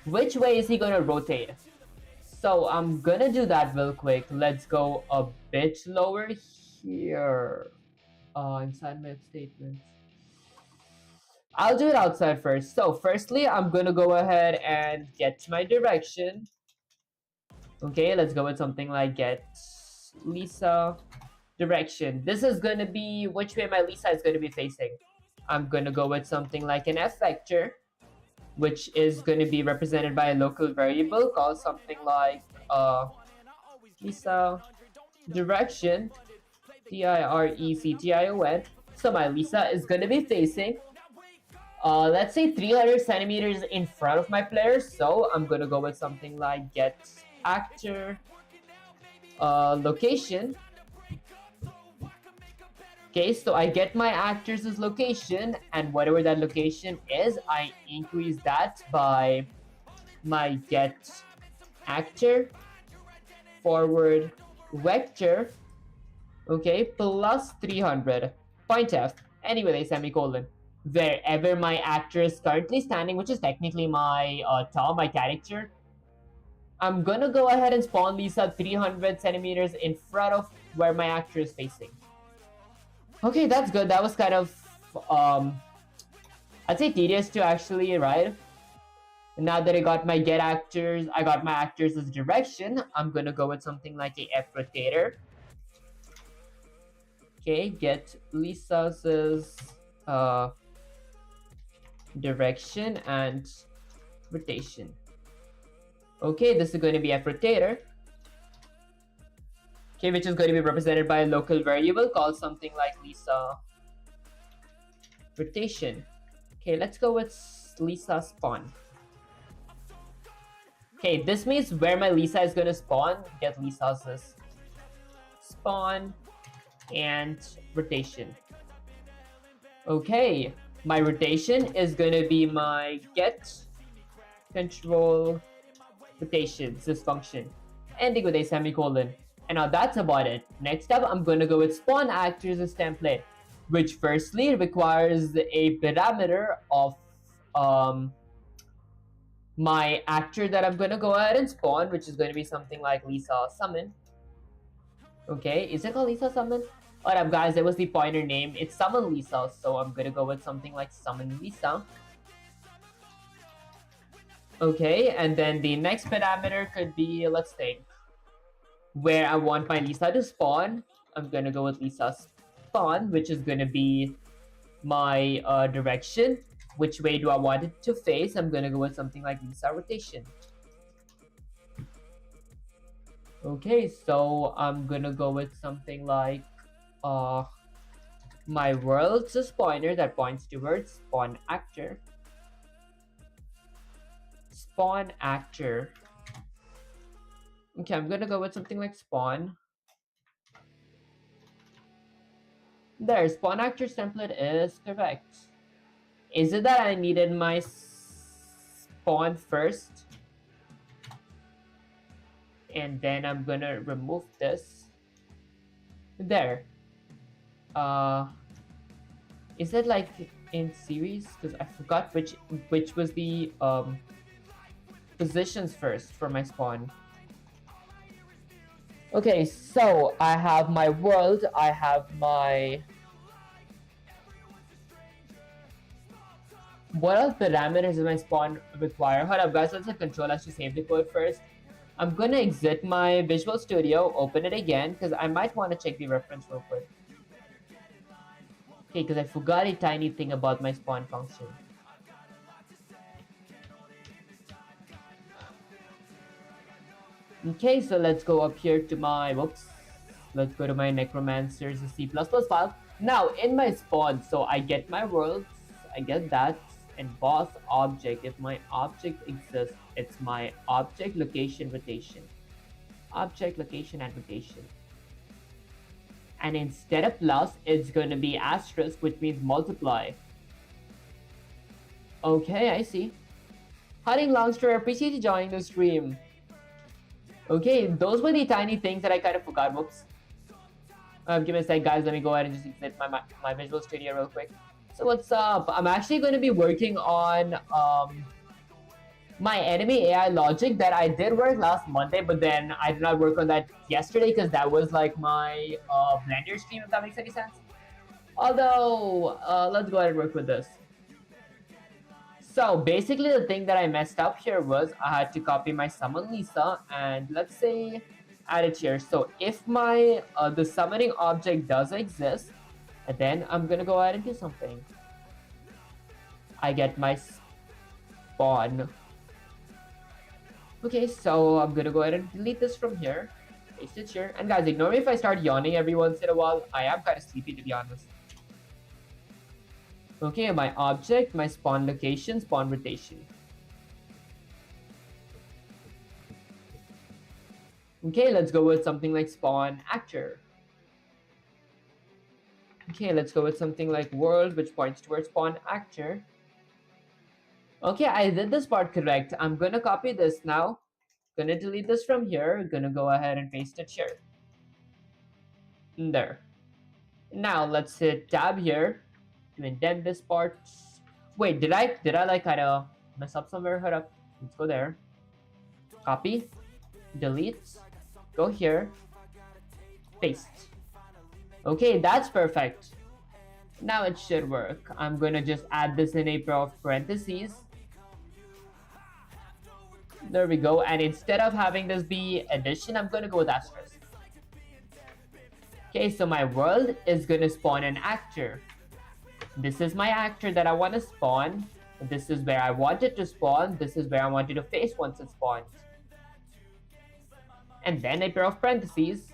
S1: which way is he going to rotate? So I'm going to do that real quick. Let's go a bit lower here. Inside my statements. I'll do it outside first. So firstly, I'm going to go ahead and get my direction. Okay, let's go with something like get Lisa direction. This is going to be which way my Lisa is going to be facing. I'm going to go with something like an F vector, which is going to be represented by a local variable called something like Lisa direction, DIRECTION. So my Lisa is going to be facing, let's say 300 centimeters in front of my player. So I'm going to go with something like get actor location. Okay, so I get my actor's location, and whatever that location is, I increase that by my get actor forward vector, okay, plus 300 point F, anyway, semicolon, wherever my actor is currently standing, which is technically my Tom, my character. I'm gonna go ahead and spawn Lisa 300 centimeters in front of where my actor is facing. Okay, that's good. That was kind of, I'd say tedious to actually write. Now that I got my get actors, I got my actors as direction, I'm gonna go with something like a F rotator. Okay, get Lisa's direction and rotation. Okay, this is going to be F rotator. Okay, which is going to be represented by a local variable called something like Lisa rotation. Okay, let's go with Lisa spawn. Okay, this means where my Lisa is gonna spawn, get Lisa's spawn and rotation. Okay, my rotation is gonna be my get control rotation, this function, ending with a semicolon. And now that's about it. Next up, I'm gonna go with spawn actors as template, which firstly requires a parameter of my actor that I'm gonna go ahead and spawn, which is gonna be something like Lisa summon. Okay, is it called Lisa summon? Alright guys, that was the pointer name. It's summon Lisa, so I'm gonna go with something like summon Lisa. Okay, and then the next parameter could be, let's think, where I want my Lisa to spawn. I'm gonna go with Lisa spawn, which is gonna be my direction. Which way do I want it to face? I'm gonna go with something like Lisa rotation. Okay, so I'm gonna go with something like my world's a pointer that points towards spawn actor. Spawn actor. Okay, I'm gonna go with something like spawn. There, spawn actor's template is correct. Is it that I needed my spawn first? And then I'm gonna remove this. There. Is it like in series? Because I forgot which was the positions first for my spawn. Okay, so I have my world, I have my... What else parameters does my spawn require? Hold up guys, let's hit control S to save the code first. I'm gonna exit my Visual Studio, open it again, because I might want to check the reference real quick. Okay, because I forgot a tiny thing about my spawn function. Okay, so let's go up here to my, let's go to my Necromancer's C++ file. Now, in my spawn, so I get my worlds, I get that, and boss object. If my object exists, it's my object location rotation. Object location and rotation. And instead of plus, it's going to be asterisk, which means multiply. Okay, I see. Hunting Longster, appreciate you joining the stream. Okay, those were the tiny things that I kind of forgot. Whoops. Give me a sec, guys. Let me go ahead and just exit my Visual Studio real quick. So what's up? I'm actually going to be working on my enemy AI logic that I did work last Monday, but then I did not work on that yesterday because that was like my Blender stream, if that makes any sense. Although, let's go ahead and work with this. So basically the thing that I messed up here was I had to copy my summon Lisa and let's say add it here. So if my the summoning object does exist, and then I'm gonna go ahead and do something. I get my spawn. Okay, so I'm gonna go ahead and delete this from here. Paste it here. And guys, ignore me if I start yawning every once in a while. I am kind of sleepy, to be honest. Okay, my object, my spawn location, spawn rotation. Okay, let's go with something like spawn actor. Okay, let's go with something like world, which points towards spawn actor. Okay, I did this part correct. I'm gonna copy this now. Gonna delete this from here. Gonna go ahead and paste it here. There. Now let's hit tab here to indent this part. Wait, did I like kind of mess up somewhere? Hold up. Let's go there. Copy. Delete. Go here. Paste. Okay, that's perfect. Now it should work. I'm gonna just add this in a pair of parentheses. There we go. And instead of having this be addition, I'm gonna go with asterisk. Okay, so my world is gonna spawn an actor. This is my actor that I want to spawn. This is where I want it to spawn. This is where I want it to face once it spawns. And then a pair of parentheses,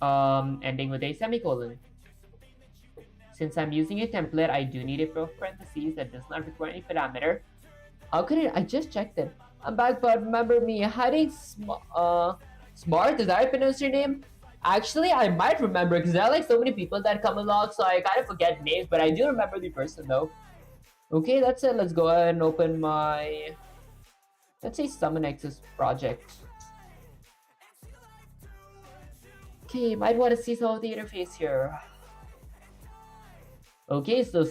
S1: ending with a semicolon. Since I'm using a template, I do need a parentheses that does not require any parameter. How could it? I just checked it. I'm back, but remember me. Hiding Smart, is that how I pronounce your name? Actually, I might remember because there are like so many people that come along, so I kind of forget names, but I do remember the person though. Okay, that's it. Let's go ahead and open my, let's say, Summon Access project. Okay, might want to see some of the interface here. Okay, so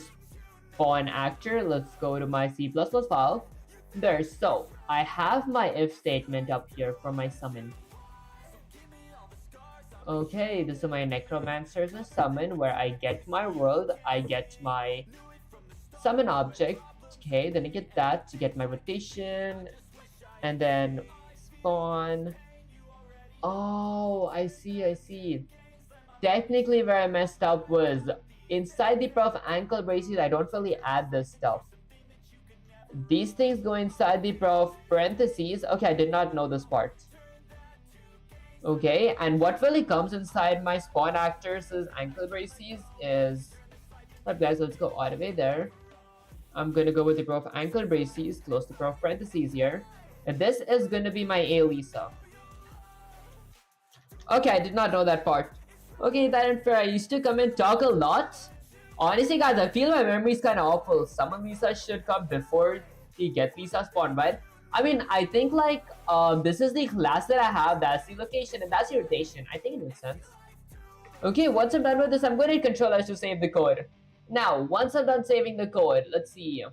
S1: spawn actor. Let's go to my C++ file. There, so I have my if statement up here for my summon. Okay, this is my necromancer's summon where I get my world, I get my summon object. Okay, then I get that to get my rotation, and then spawn. Oh, I see. Technically, where I messed up was inside the prof ankle braces. I don't really add this stuff. These things go inside the prof parentheses. Okay, I did not know this part. Okay, and what really comes inside my spawn actors' ankle braces is, alright guys, let's go all the way there. I'm gonna go with the prof ankle braces, close the prof parentheses here. And this is gonna be my Aelisa. Okay, I did not know that part. Okay, that and fair. I used to come and talk a lot. Honestly, guys, I feel my memory is kind of awful. Summon Lisa should come before the get Lisa spawn, but I mean, I think like this is the class that I have. That's the location and that's the rotation. I think it makes sense. Okay, once I'm done with this, I'm going to hit Control S to save the code. Now, once I'm done saving the code, let's see.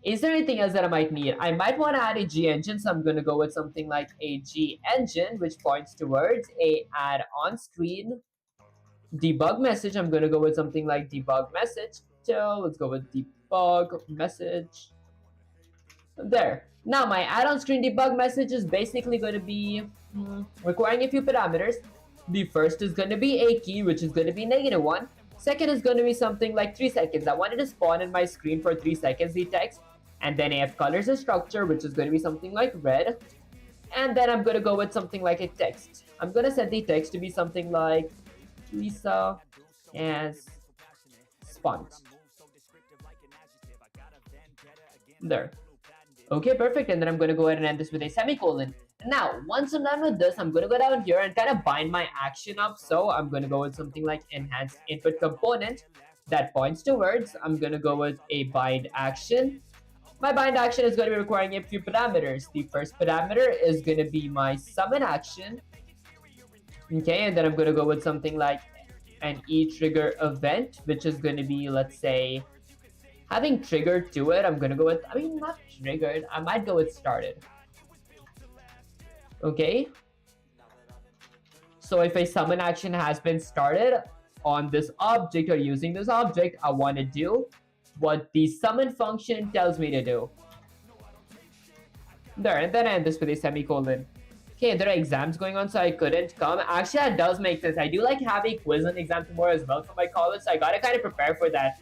S1: Is there anything else that I might need? I might want to add a G engine, so I'm going to go with something like a G engine, which points towards a add on screen debug message. I'm going to go with something like debug message. So let's go with debug message. There. Now my add-on screen debug message is basically going to be requiring a few parameters. The first is going to be a key, which is going to be -1. Second is going to be something like 3 seconds. I wanted to spawn in my screen for 3 seconds the text. And then AF colors a structure, which is going to be something like red. And then I'm going to go with something like a text. I'm going to set the text to be something like Lisa has spawned. There. Okay, perfect. And then I'm going to go ahead and end this with a semicolon. Now, once I'm done with this, I'm going to go down here and kind of bind my action up. So I'm going to go with something like enhanced input component that points towards. I'm going to go with a bind action. My bind action is going to be requiring a few parameters. The first parameter is going to be my summon action. Okay, and then I'm going to go with something like an e-trigger event, which is going to be, let's say, having triggered to it. I'm going to go with, I mean, not triggered. I might go with started. Okay. So if a summon action has been started on this object or using this object, I want to do what the summon function tells me to do. There, and then I end this with a semicolon. Okay, there are exams going on, so I couldn't come. Actually, that does make sense. I do like have a quiz and exam tomorrow as well for my college, so I gotta kind of prepare for that.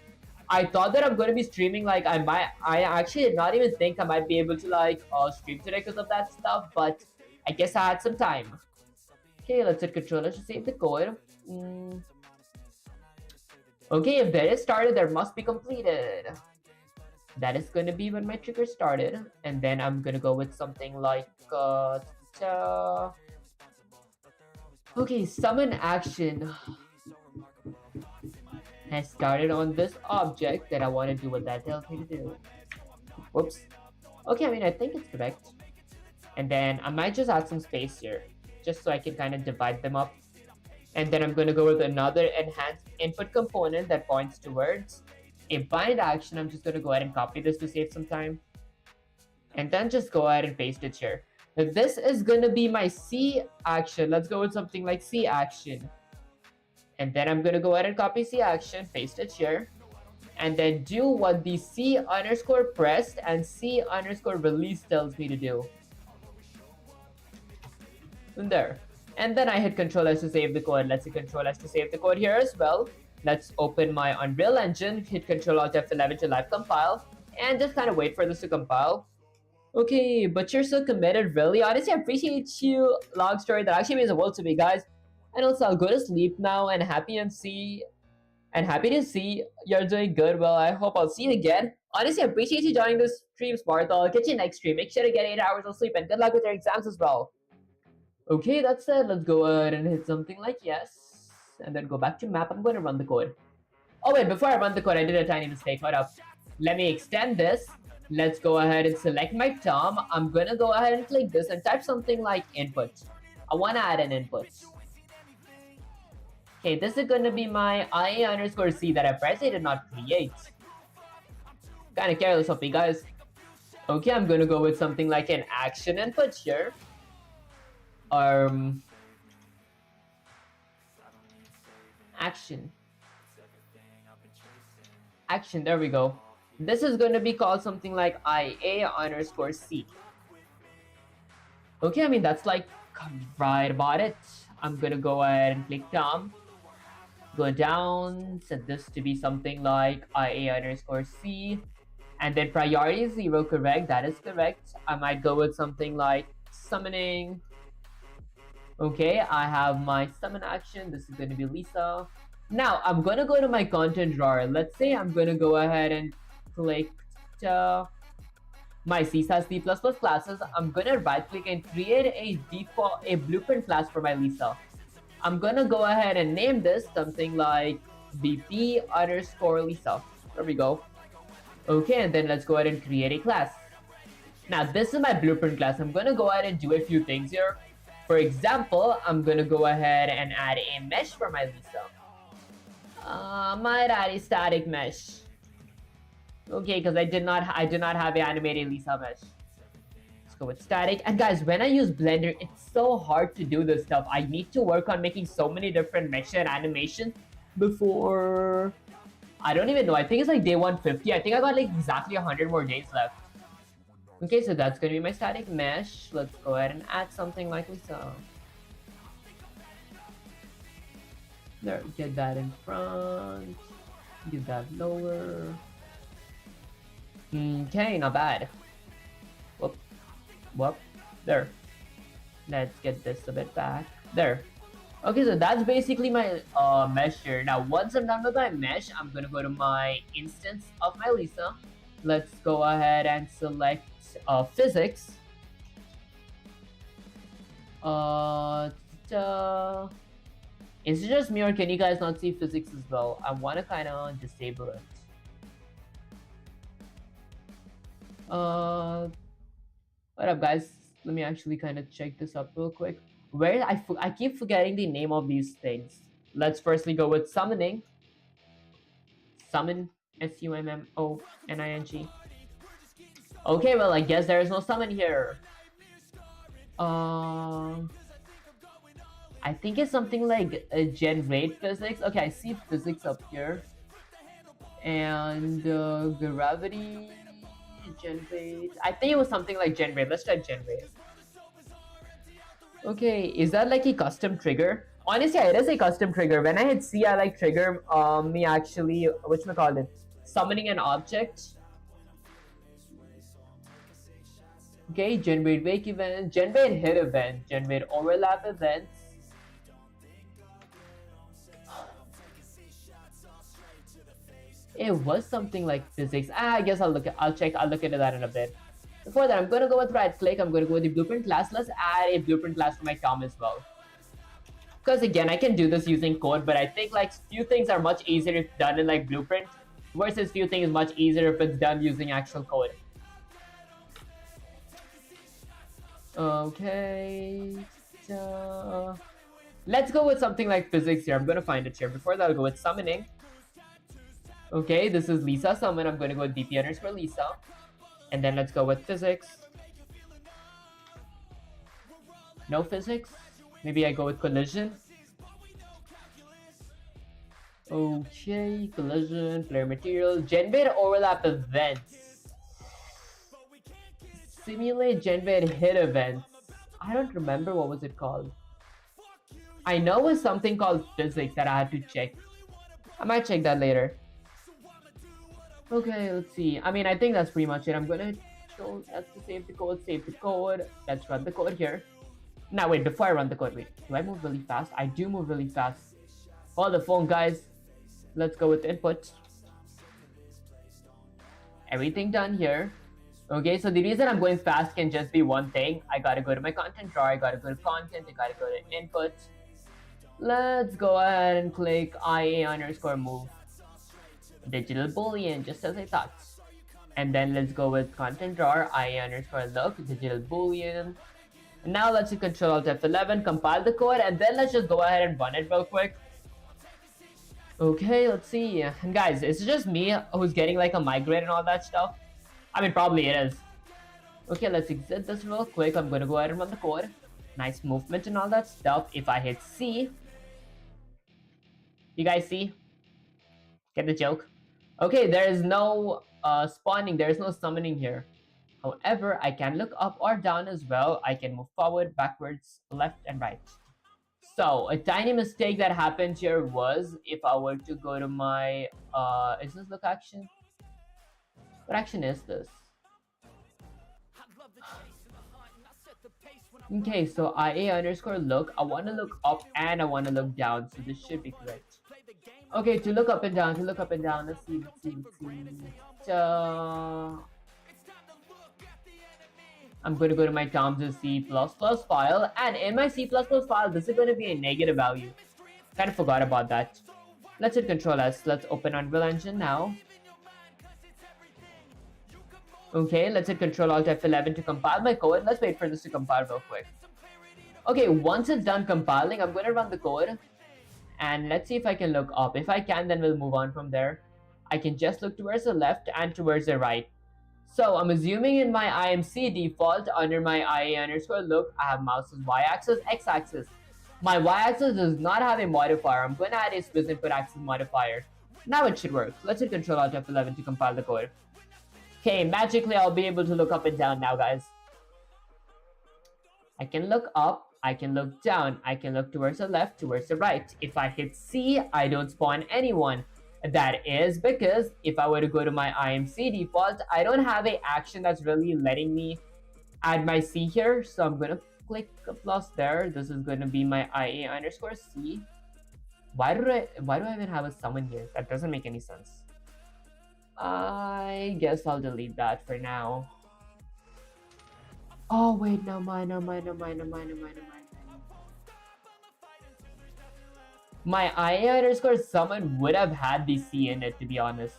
S1: I thought that I'm going to be streaming, like I actually did not even think I might be able to like stream today because of that stuff, but I guess I had some time. Okay, let's hit Control to save the code. Okay, if there is started, there must be completed. That is going to be when my trigger started, and then I'm going to go with something like okay, summon action has started on this object that I want to do what that tells me to do. Whoops. Okay, I mean, I think it's correct. And then I might just add some space here, just so I can kind of divide them up. And then I'm going to go with another enhanced input component that points towards a bind action. I'm just going to go ahead and copy this to save some time. And then just go ahead and paste it here. Now, this is going to be my C action. Let's go with something like C action. And then I'm going to go ahead and copy C action, paste it here, and then do what the C underscore pressed and C underscore release tells me to do. And there. And then I hit Control S to save the code. Let's hit Control S to save the code here as well. Let's open my Unreal Engine, hit Control Alt F11 to live compile, and just kind of wait for this to compile. Okay, but you're so committed, really. Honestly, I appreciate you. Long story, that actually means the world to me, guys. And also, I'll go to sleep now and happy MC. And happy to see you're doing good. Well, I hope I'll see you again. Honestly, I appreciate you joining this stream, Sparta. I'll catch you next stream. Make sure to get 8 hours of sleep and good luck with your exams as well. Okay, that's it. Let's go ahead and hit something like yes. And then go back to map. I'm going to run the code. Oh wait, before I run the code, I did a tiny mistake. Hold up. Let me extend this. Let's go ahead and select my term. I'm going to go ahead and click this and type something like input. I want to add an input. Okay, this is going to be my IA underscore C that I pressed. I did not create. Kind of careless of me, guys. Okay, I'm going to go with something like an action input here. Action. Action, there we go. This is going to be called something like IA underscore C. Okay, I mean, that's like right about it. I'm going to go ahead and click down. Go down, set this to be something like IA underscore C. And then priority 0, correct? That is correct. I might go with something like summoning. Okay, I have my summon action. This is going to be Lisa. Now, I'm going to go to my content drawer. Let's say I'm going to go ahead and click my CSAS C++ classes. I'm going to right click and create a blueprint class for my Lisa. I'm going to go ahead and name this something like BP underscore Lisa. There we go. Okay, and then let's go ahead and create a class. Now, this is my blueprint class. I'm going to go ahead and do a few things here. For example, I'm going to go ahead and add a mesh for my Lisa. Might add a static mesh. Okay, because I did not have a animated Lisa mesh. Let's go with static. And guys, when I use Blender, it's so hard to do this stuff. I need to work on making so many different mesh and animation before... I don't even know. I think it's like day 150. I think I got like exactly 100 more days left. Okay, so that's going to be my static mesh. Let's go ahead and add something like Lisa. There, get that in front. Get that lower. Okay, not bad. Whoop. Whoop. There. Let's get this a bit back. There. Okay, so that's basically my mesh here. Now, once I'm done with my mesh, I'm going to go to my instance of my Lisa. Let's go ahead and select physics. Is it just me or can you guys not see physics as well? I want to kind of disable it. What up, guys? Let me actually kind of check this up real quick. Where I keep forgetting the name of these things. Let's firstly go with summoning. Summon, SUMMONING. Okay, well, I guess there is no summon here. I think it's something like generate physics. Okay, I see physics up here. And gravity, generate. I think it was something like generate. Let's try generate. Okay, is that like a custom trigger? Honestly, it is a custom trigger. When I hit C, I like trigger me actually, whatchamacallit, summoning an object. Okay, generate wake event, generate hit event, generate overlap events. It was something like physics. I guess I'll look into that in a bit. Before that, I'm gonna go with right click. I'm gonna go with the blueprint class. Let's add a blueprint class for my Tom as well. Because again, I can do this using code, but I think like few things are much easier if done in like blueprint versus few things much easier if it's done using actual code. Okay. Let's go with something like physics here. I'm gonna find it here. Before that, I'll go with summoning. Okay, this is Lisa summon. I'm gonna go with BP underscore Lisa. And then let's go with physics. No physics? Maybe I go with collision. Okay, collision, flare material, generate overlap events. Simulate generate hit events. I don't remember what was it called. I know it was something called physics that I had to check. I might check that later. Okay, let's see. I mean, I think that's pretty much it. I'm gonna show that's to save the code, Let's run the code here. Now wait, before I run the code, wait, do I move really fast? I do move really fast. Hold the phone, guys. Let's go with input. Everything done here. Okay, so the reason I'm going fast can just be one thing. I gotta go to my content drawer, I gotta go to content, I gotta go to input. Let's go ahead and click IA underscore move. Digital boolean, just as I thought. And then let's go with content drawer, IA underscore look, digital boolean. Now let's hit Control Alt F11, compile the code, and then let's just go ahead and run it real quick. Okay, let's see. And guys, is it just me who's getting like a migraine and all that stuff? I mean, probably it is. Okay, let's exit this real quick. I'm gonna go ahead and run the code. Nice movement and all that stuff. If I hit C, you guys see? Get the joke? Okay, there is no spawning, there is no summoning here. However, I can look up or down as well. I can move forward, backwards, left, and right. So, a tiny mistake that happened here was if I were to go to my, is this look action? What action is this? Okay, so IA underscore look. I want to look up and I want to look down, so this should be correct. Okay, to look up and down, let's see. I'm going to go to my Tom's C++ file, and in my C++ file, this is going to be a negative value. Kind of forgot about that. Let's hit Control S. Let's open Unreal Engine now. Okay, let's hit Control Alt F11 to compile my code. Let's wait for this to compile real quick. Okay, once it's done compiling, I'm going to run the code. And let's see if I can look up. If I can, then we'll move on from there. I can just look towards the left and towards the right. So I'm assuming in my IMC default, under my IA underscore look, I have mouse's y-axis, x-axis. My y-axis does not have a modifier. I'm going to add a Swiss input axis modifier. Now it should work. Let's hit Control Alt F11 to compile the code. Okay, magically I'll be able to look up and down now, guys. I can look up, I can look down, I can look towards the left, towards the right. If I hit C, I don't spawn anyone. That is because if I were to go to my IMC default, I don't have an action that's really letting me add my C here. So I'm going to click a plus there. This is going to be my IA underscore C. Why do I even have a summon here? That doesn't make any sense. I guess I'll delete that for now. Oh wait, no, mine. My IA underscore summon would have had the C in it, to be honest.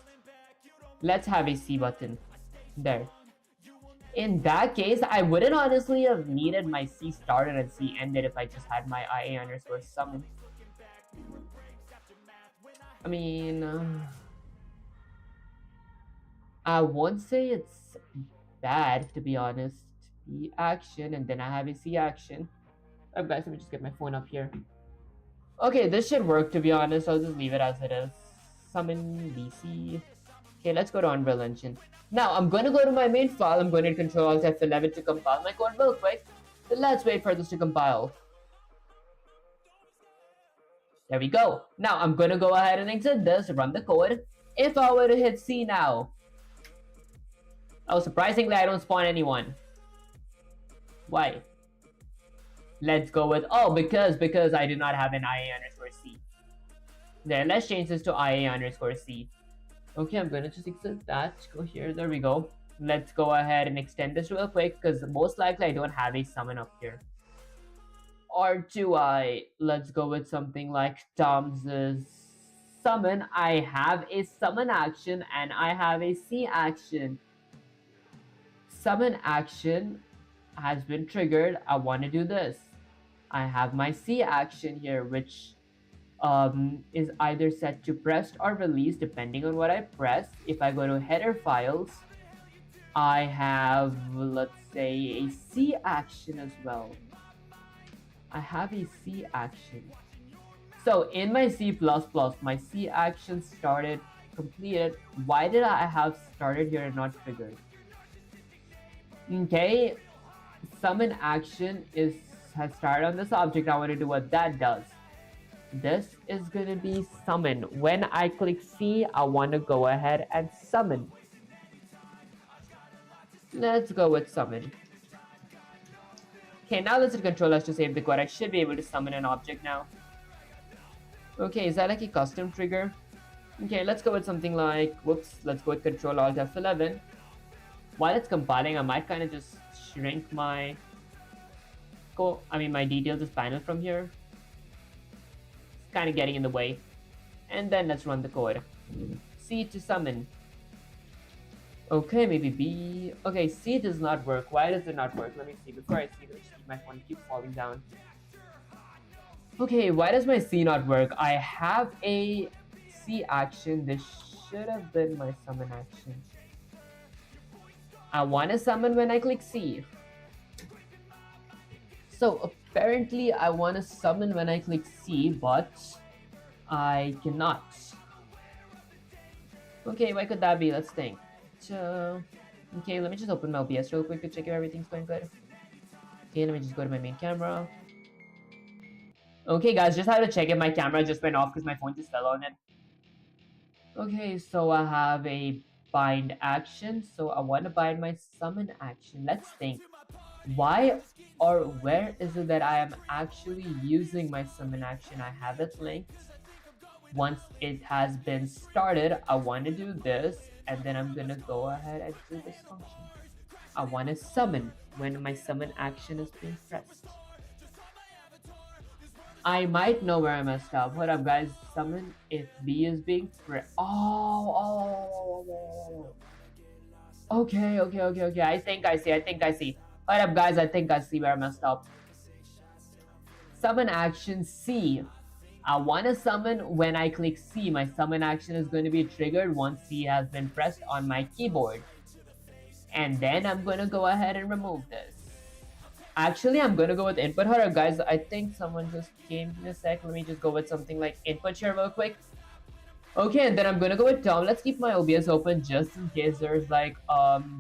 S1: Let's have a C button. There. In that case, I wouldn't honestly have needed my C started and C ended if I just had my IA underscore summon. I mean, I won't say it's bad, to be honest. B action, and then I have a C action. Alright guys, let me just get my phone up here. Okay, this should work, to be honest. I'll just leave it as it is. Summon BC. Okay, let's go to Unreal Engine. Now, I'm going to go to my main file. I'm going to Control Alt F11 to compile my code real quick. But let's wait for this to compile. There we go. Now, I'm going to go ahead and exit this, run the code. If I were to hit C now. Oh, surprisingly, I don't spawn anyone. Why? Let's go with, because I do not have an IA underscore C. Then let's change this to IA underscore C. Okay, I'm gonna just exit that. Go here, there we go. Let's go ahead and extend this real quick because most likely I don't have a summon up here. Or do I? Let's go with something like Tom's summon. I have a summon action and I have a C action. Summon action has been triggered. I want to do this. I have my C action here, which is either set to pressed or released depending on what I press. If I go to header files, I have, let's say, a C action as well. I have a C action. So in my C++, my C action started, completed. Why did I have started here and not triggered? Okay, summon action has started on this object. I want to do what that does. This is going to be summon. When I click C, I want to go ahead and summon. Let's go with summon. Okay, now let's hit Control S to save the code. I should be able to summon an object now. Okay, is that like a custom trigger? Okay, let's go with something like, whoops, let's go with Control Alt F11. While it's compiling, I might kind of just shrink my my details panel from here. It's kind of getting in the way. And then let's run the code. C to summon. Okay, maybe B. Okay, C does not work. Why does it not work? Let me see. Before I see, my phone keeps falling down. Okay, why does my C not work? I have a C action. This should have been my summon action. I want to summon when I click C. So apparently I want to summon when I click C, but I cannot. Okay, why could that be? Let's think. Okay, let me just open my OBS real quick to check if everything's going good. Okay, let me just go to my main camera. Okay, guys, just had to check if my camera just went off because my phone just fell on it. Okay, so I have a bind action. So I want to bind my summon action. Let's think. Why or where is it that I am actually using my summon action? I have it linked. Once it has been started, I want to do this, and then I'm gonna go ahead and do this function. I want to summon when my summon action is being pressed. I might know where I messed up. Hold up, guys. Summon if B is being pressed. Oh. Okay. I think I see. Hold up, guys. I think I see where I messed up. Summon action C. I want to summon when I click C. My summon action is going to be triggered once C has been pressed on my keyboard. And then I'm going to go ahead and remove this. Actually, I'm going to go with input. Hold up, guys. I think someone just came in a sec. Let me just go with something like input here real quick. Okay, and then I'm going to go with Tom. Let's keep my OBS open just in case there's like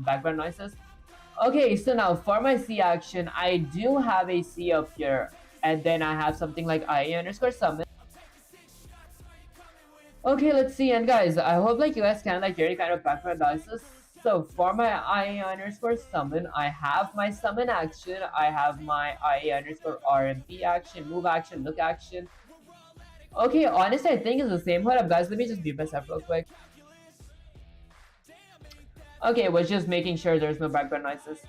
S1: background noises. Okay, so now for my C action, I do have a C up here. And then I have something like IA underscore summon. Okay, let's see. And guys, I hope like you guys can like hear any kind of background noises. So for my IA underscore summon, I have my summon action. I have my IA underscore RMP action, move action, look action. Okay, honestly, I think it's the same. Hold up, guys. Let me just mute myself real quick. Okay, was just making sure there's no background noises.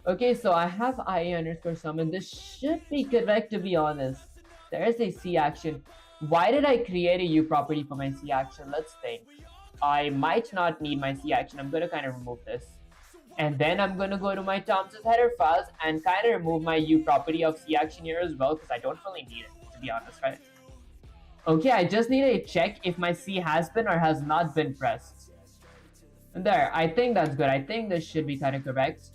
S1: Okay, so I have IA underscore summon. This should be correct, to be honest. There's a C action. Why did I create a U property for my C action? Let's think. I might not need my C action. I'm going to kind of remove this. And then I'm going to go to my Thompson's header files and kind of remove my U property of C action here as well, because I don't really need it, to be honest, right? Okay, I just need to check if my C has been or has not been pressed. And there, I think that's good. I think this should be kind of correct.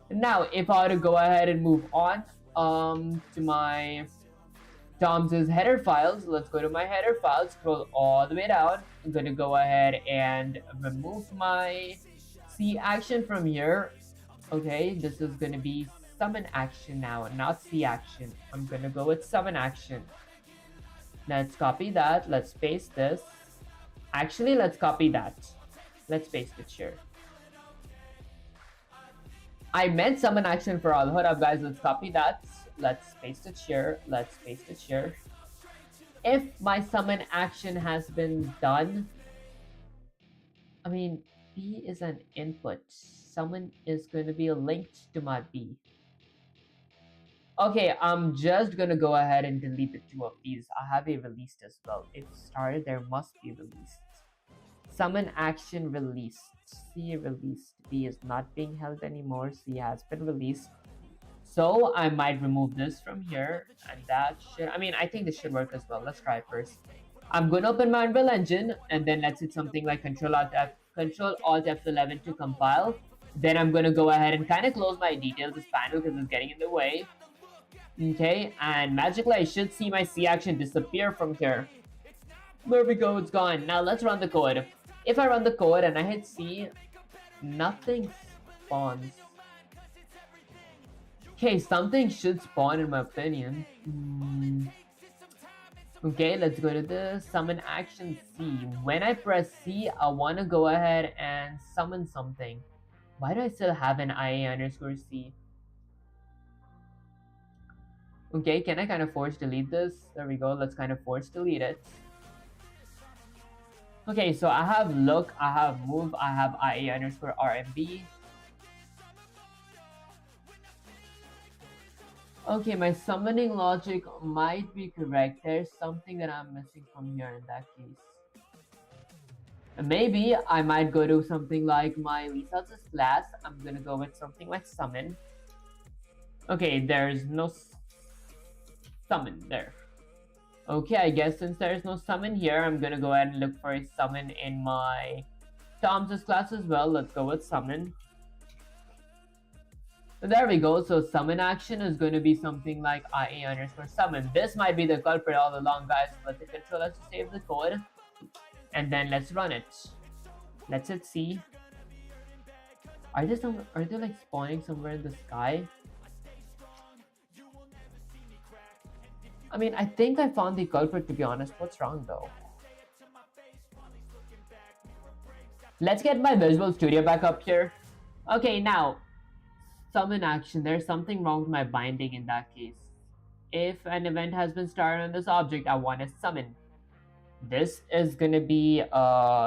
S1: Now, if I were to go ahead and move on to my Tom's header files, let's go to my header files, scroll all the way down. I'm going to go ahead and remove my C action from here. Okay, this is going to be summon action now, not C action. I'm going to go with summon action. Let's copy that. Let's paste this. Actually, let's copy that. Let's paste it here. I meant summon action for all. Hold up, guys. Let's copy that. Let's paste it here. Let's paste it here. If my summon action has been done, I mean, B is an input. Summon is going to be linked to my B. Okay, I'm just going to go ahead and delete the two of these. I have a released as well. If started, there must be released. Summon action released. C released. B is not being held anymore. C has been released. So I might remove this from here, and that should, I think this should work as well. Let's try it first. I'm going to open my Unreal Engine, and then let's hit something like Control Alt F11 to compile. Then I'm going to go ahead and kind of close my details panel because it's getting in the way. Okay, and magically I should see my C action disappear from here. There we go, it's gone. Now let's run the code. If I run the code and I hit C, nothing spawns. Okay, something should spawn in my opinion. Okay, let's go to the summon action C. When I press C, I want to go ahead and summon something. Why do I still have an IA underscore C? Okay, can I kind of force delete this? There we go, let's kind of force delete it. Okay, so I have look, I have move, I have IA underscore RMB. Okay, my summoning logic might be correct. There's something that I'm missing from here in that case. Maybe I might go to something like my Lisa's class. I'm gonna go with something like summon. Okay, there's no summon there. Okay, I guess since there's no summon here, I'm gonna go ahead and look for a summon in my Tom's class as well. Let's go with summon. So there we go. So summon action is going to be something like IA underscore summon. This might be the culprit all along, guys. So let's hit control, let's save the code, and then let's run it. Let's hit C. Are they like spawning somewhere in the sky? I mean, I think I found the culprit, to be honest. What's wrong though? Let's get my Visual Studio back up here. Okay, now summon action. There's something wrong with my binding in that case. If an event has been started on this object, I want to summon. This is gonna be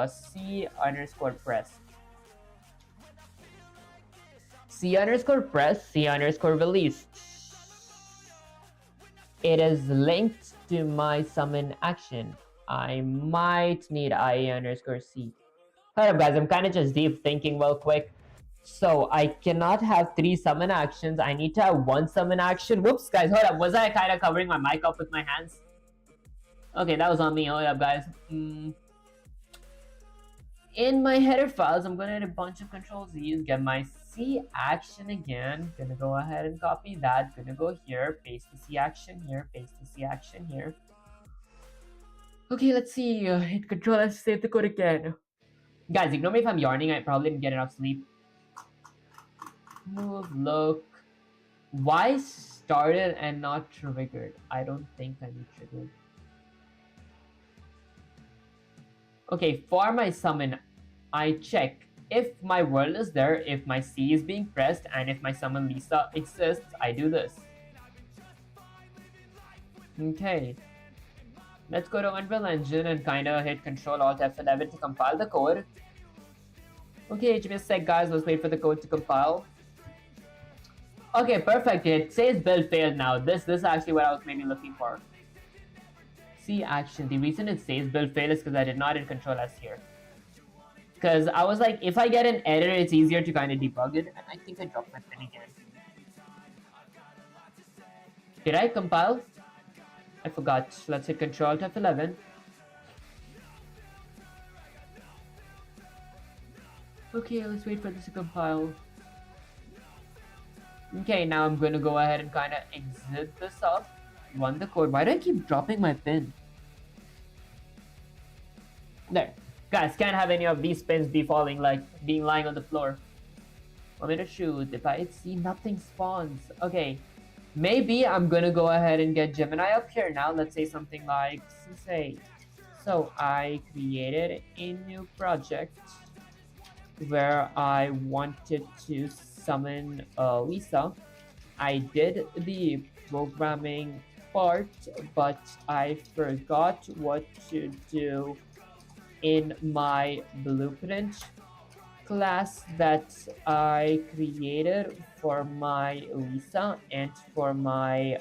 S1: C underscore press. C underscore press, C underscore release. It is linked to my summon action. I might need IA underscore C. Hold up, guys, I'm kind of just deep thinking real quick. So I cannot have 3 summon actions. I need to have 1 summon action. Whoops, guys, hold up. Was I kind of covering my mic up with my hands? Okay, that was on me. Hold up, guys. In my header files, I'm gonna hit a bunch of Control Z's, get my C action again. Gonna go ahead and copy that. Gonna go here, paste the C action here, paste the C action here. Okay, let's see. Hit Control, let's save the code again. Guys, ignore me if I'm yarning. I probably didn't get enough sleep. Move, look. Why started and not triggered? I don't think I need triggered. Okay, for my summon, I check if my world is there, if my C is being pressed, and if my summon Lisa exists, I do this. Okay. Let's go to Unreal Engine and kind of hit Control Alt F11 to compile the code. Okay, give me a sec, guys. Let's wait for the code to compile. Okay, perfect. It says build failed now. This is actually what I was maybe looking for. C action. The reason it says build fail is because I did not hit Control S here. Because I was like, if I get an error, it's easier to kind of debug it. And I think I dropped my pen again. Did I compile? I forgot. Let's hit Control Alt F11. Okay, let's wait for this to compile. Okay, now I'm going to go ahead and kind of exit this off. Run the code. Why do I keep dropping my pin? There. Guys, can't have any of these pins be falling, like being lying on the floor. Want me to shoot? If I see nothing spawns. Okay. Maybe I'm gonna go ahead and get Gemini up here now. Let's say something like, say, so I created a new project where I wanted to summon Lisa. I did the programming part, but I forgot what to do in my blueprint class that I created for my Lisa and for my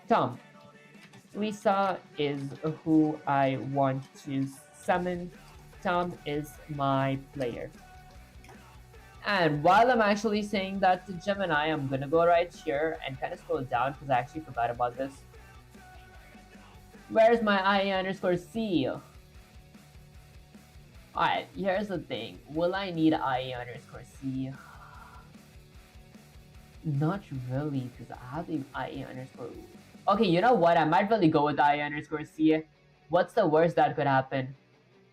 S1: Tom. Lisa is who I want to summon. Tom is my player. And while I'm actually saying that to Gemini, I'm gonna go right here and kind of scroll down because I actually forgot about this. Where's my IA underscore C? Alright, here's the thing. Will I need IA underscore C? Not really, because I have the IA underscore. Okay, you know what? I might really go with IA underscore C. What's the worst that could happen?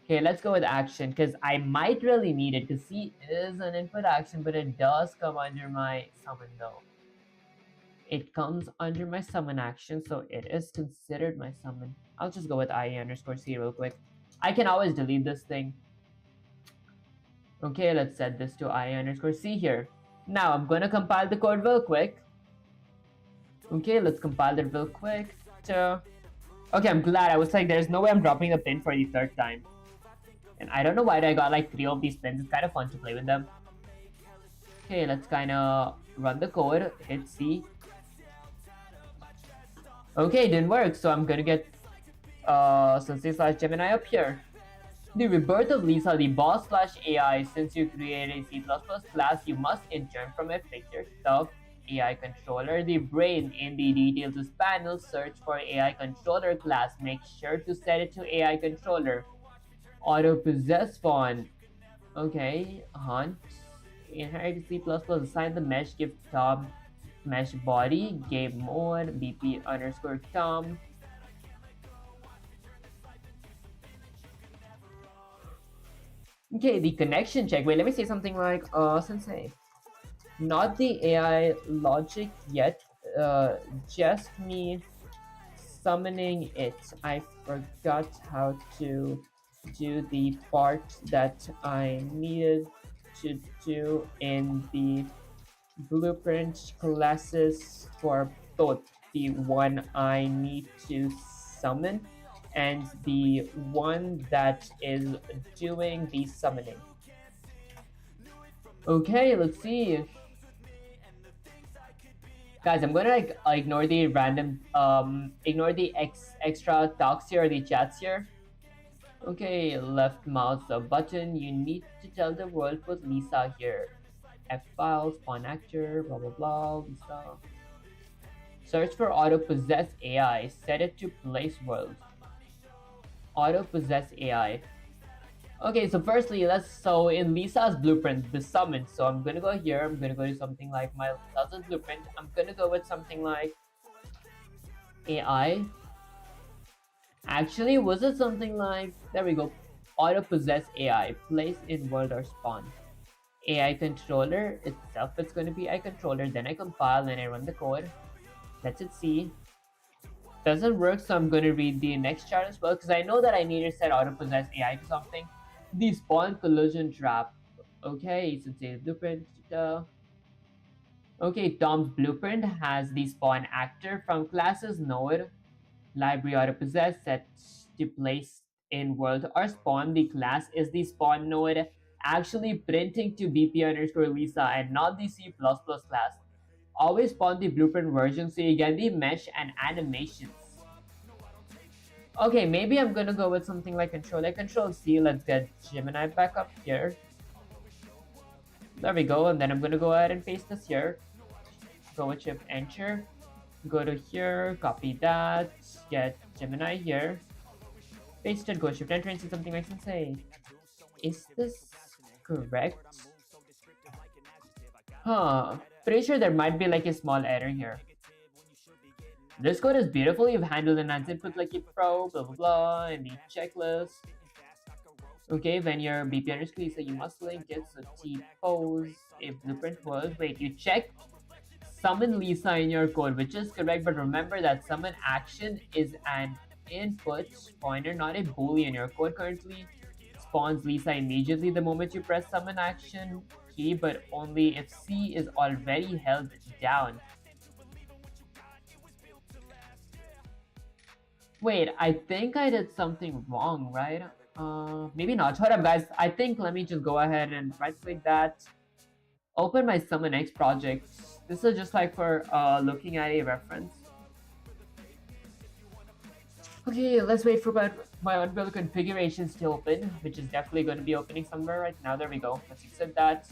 S1: Okay, let's go with action, because I might really need it, because C is an input action, but it does come under my summon though. It comes under my summon action, so it is considered my summon. I'll just go with IA underscore C real quick. I can always delete this thing. Okay, let's set this to IA underscore C here. Now, I'm gonna compile the code real quick. Okay, let's compile it real quick. Okay, I'm glad. I was like, there's no way I'm dropping the pin for the third time. And I don't know why I got like 3 of these pins. It's kind of fun to play with them. Okay, let's kind of run the code. Hit C. Okay, didn't work. So I'm gonna get Sensei slash Gemini up here. The rebirth of Lisa, the boss slash AI. Since you created a C++ class, you must in turn from it pick your stuff. AI controller, the brain. In the details panel, search for AI controller class. Make sure to set it to AI controller. Auto possess font. Okay, hunt. Inherit C++, assign the mesh, give Tom mesh body, game mode, BP underscore Tom. Okay, the connection check. Wait, let me say something like, Sensei. Not the AI logic yet, just me summoning it. I forgot how to do the part that I needed to do in the blueprint classes for both the one I need to summon and the one that is doing the summoning. Okay, let's see. Guys, I'm gonna like ignore the random ignore the extra talks here or the chats here. Okay, left mouse button. You need to tell the world put Lisa here. F files, spawn actor, blah blah blah, Lisa. Search for auto possess AI. Set it to place world. Auto possess AI. Okay, so firstly, so in Lisa's blueprint, the summon. So I'm gonna go here. I'm gonna go to something like my Lisa's blueprint. I'm gonna go with something like AI. Actually, was it something like, there we go, auto possess AI, place in world or spawn. AI controller itself, it's going to be AI controller. Then I compile and I run the code. Let's it see. Doesn't work, so I'm going to read the next chart as well because I know that I need to set auto possess AI to something. The spawn collision trap. Okay, so it's blueprint. Okay, Tom's blueprint has the spawn actor from classes node. Library auto possess set to place in world or spawn. The class is the spawn node, actually printing to BP underscore Lisa and not the C++ class. Always spawn the blueprint version so you get the mesh and animations. Okay, maybe I'm gonna go with something like Control C. Let's get Gemini back up here. There we go, and then I'm gonna go ahead and paste this here. Go with Shift Enter. Go to here, copy that, get Gemini here, paste it, go Shift Enter and see something like Sensei. Is this correct? Huh, pretty sure there might be like a small error here. This code is beautiful. You've handled enhanced input like a pro, blah blah blah, and the checklist. Okay, when your BP underscore Lisa, you must link it, so T pose if blueprint was. Wait, you check summon Lisa in your code, which is correct, but remember that summon action is an input pointer, not a boolean. Your code currently spawns Lisa immediately the moment you press summon action key, but only if C is already held down. Wait, I think I did something wrong, right? Maybe not. Hold up, guys. I think let me just go ahead and right click that. Open my SummonX project. This is just like for looking at a reference. Okay, let's wait for my Unreal configurations to open, which is definitely going to be opening somewhere right now. There we go. Let's accept that.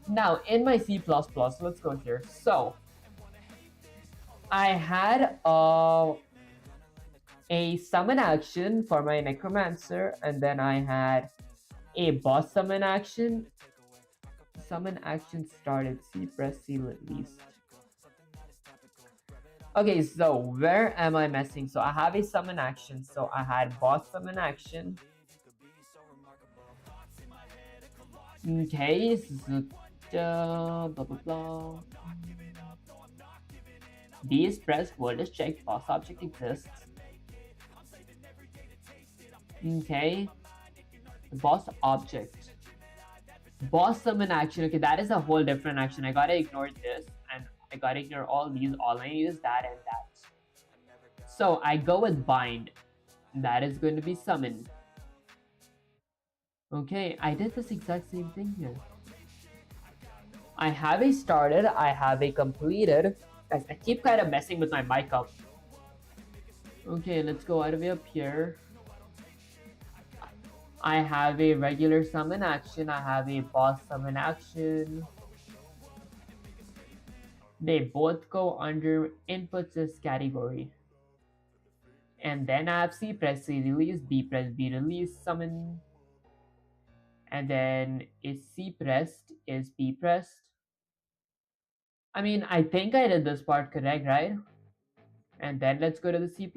S1: Now, in my C++, let's go here. So, I had a summon action for my Necromancer, and then I had a boss summon action. Summon action started. C, press C at least. Okay, so where am I messing? So I have a summon action. So I had boss summon action. Okay, so blah blah blah. B is pressed, word is checked, boss object exists. Okay, boss object. Boss summon action. Okay, that is a whole different action. I gotta ignore this and I gotta ignore all these. All I need is that and that. So I go with bind. That is going to be summon. Okay, I did this exact same thing here. I have a started, I have a completed. Guys, I keep kind of messing with my mic up. Okay, let's go out of up here. I have a regular summon action, I have a boss summon action. They both go under inputs as category. And then I have C press C release, B press B release summon. And then is C pressed, is B pressed. I mean, I think I did this part correct, right? And then let's go to the C++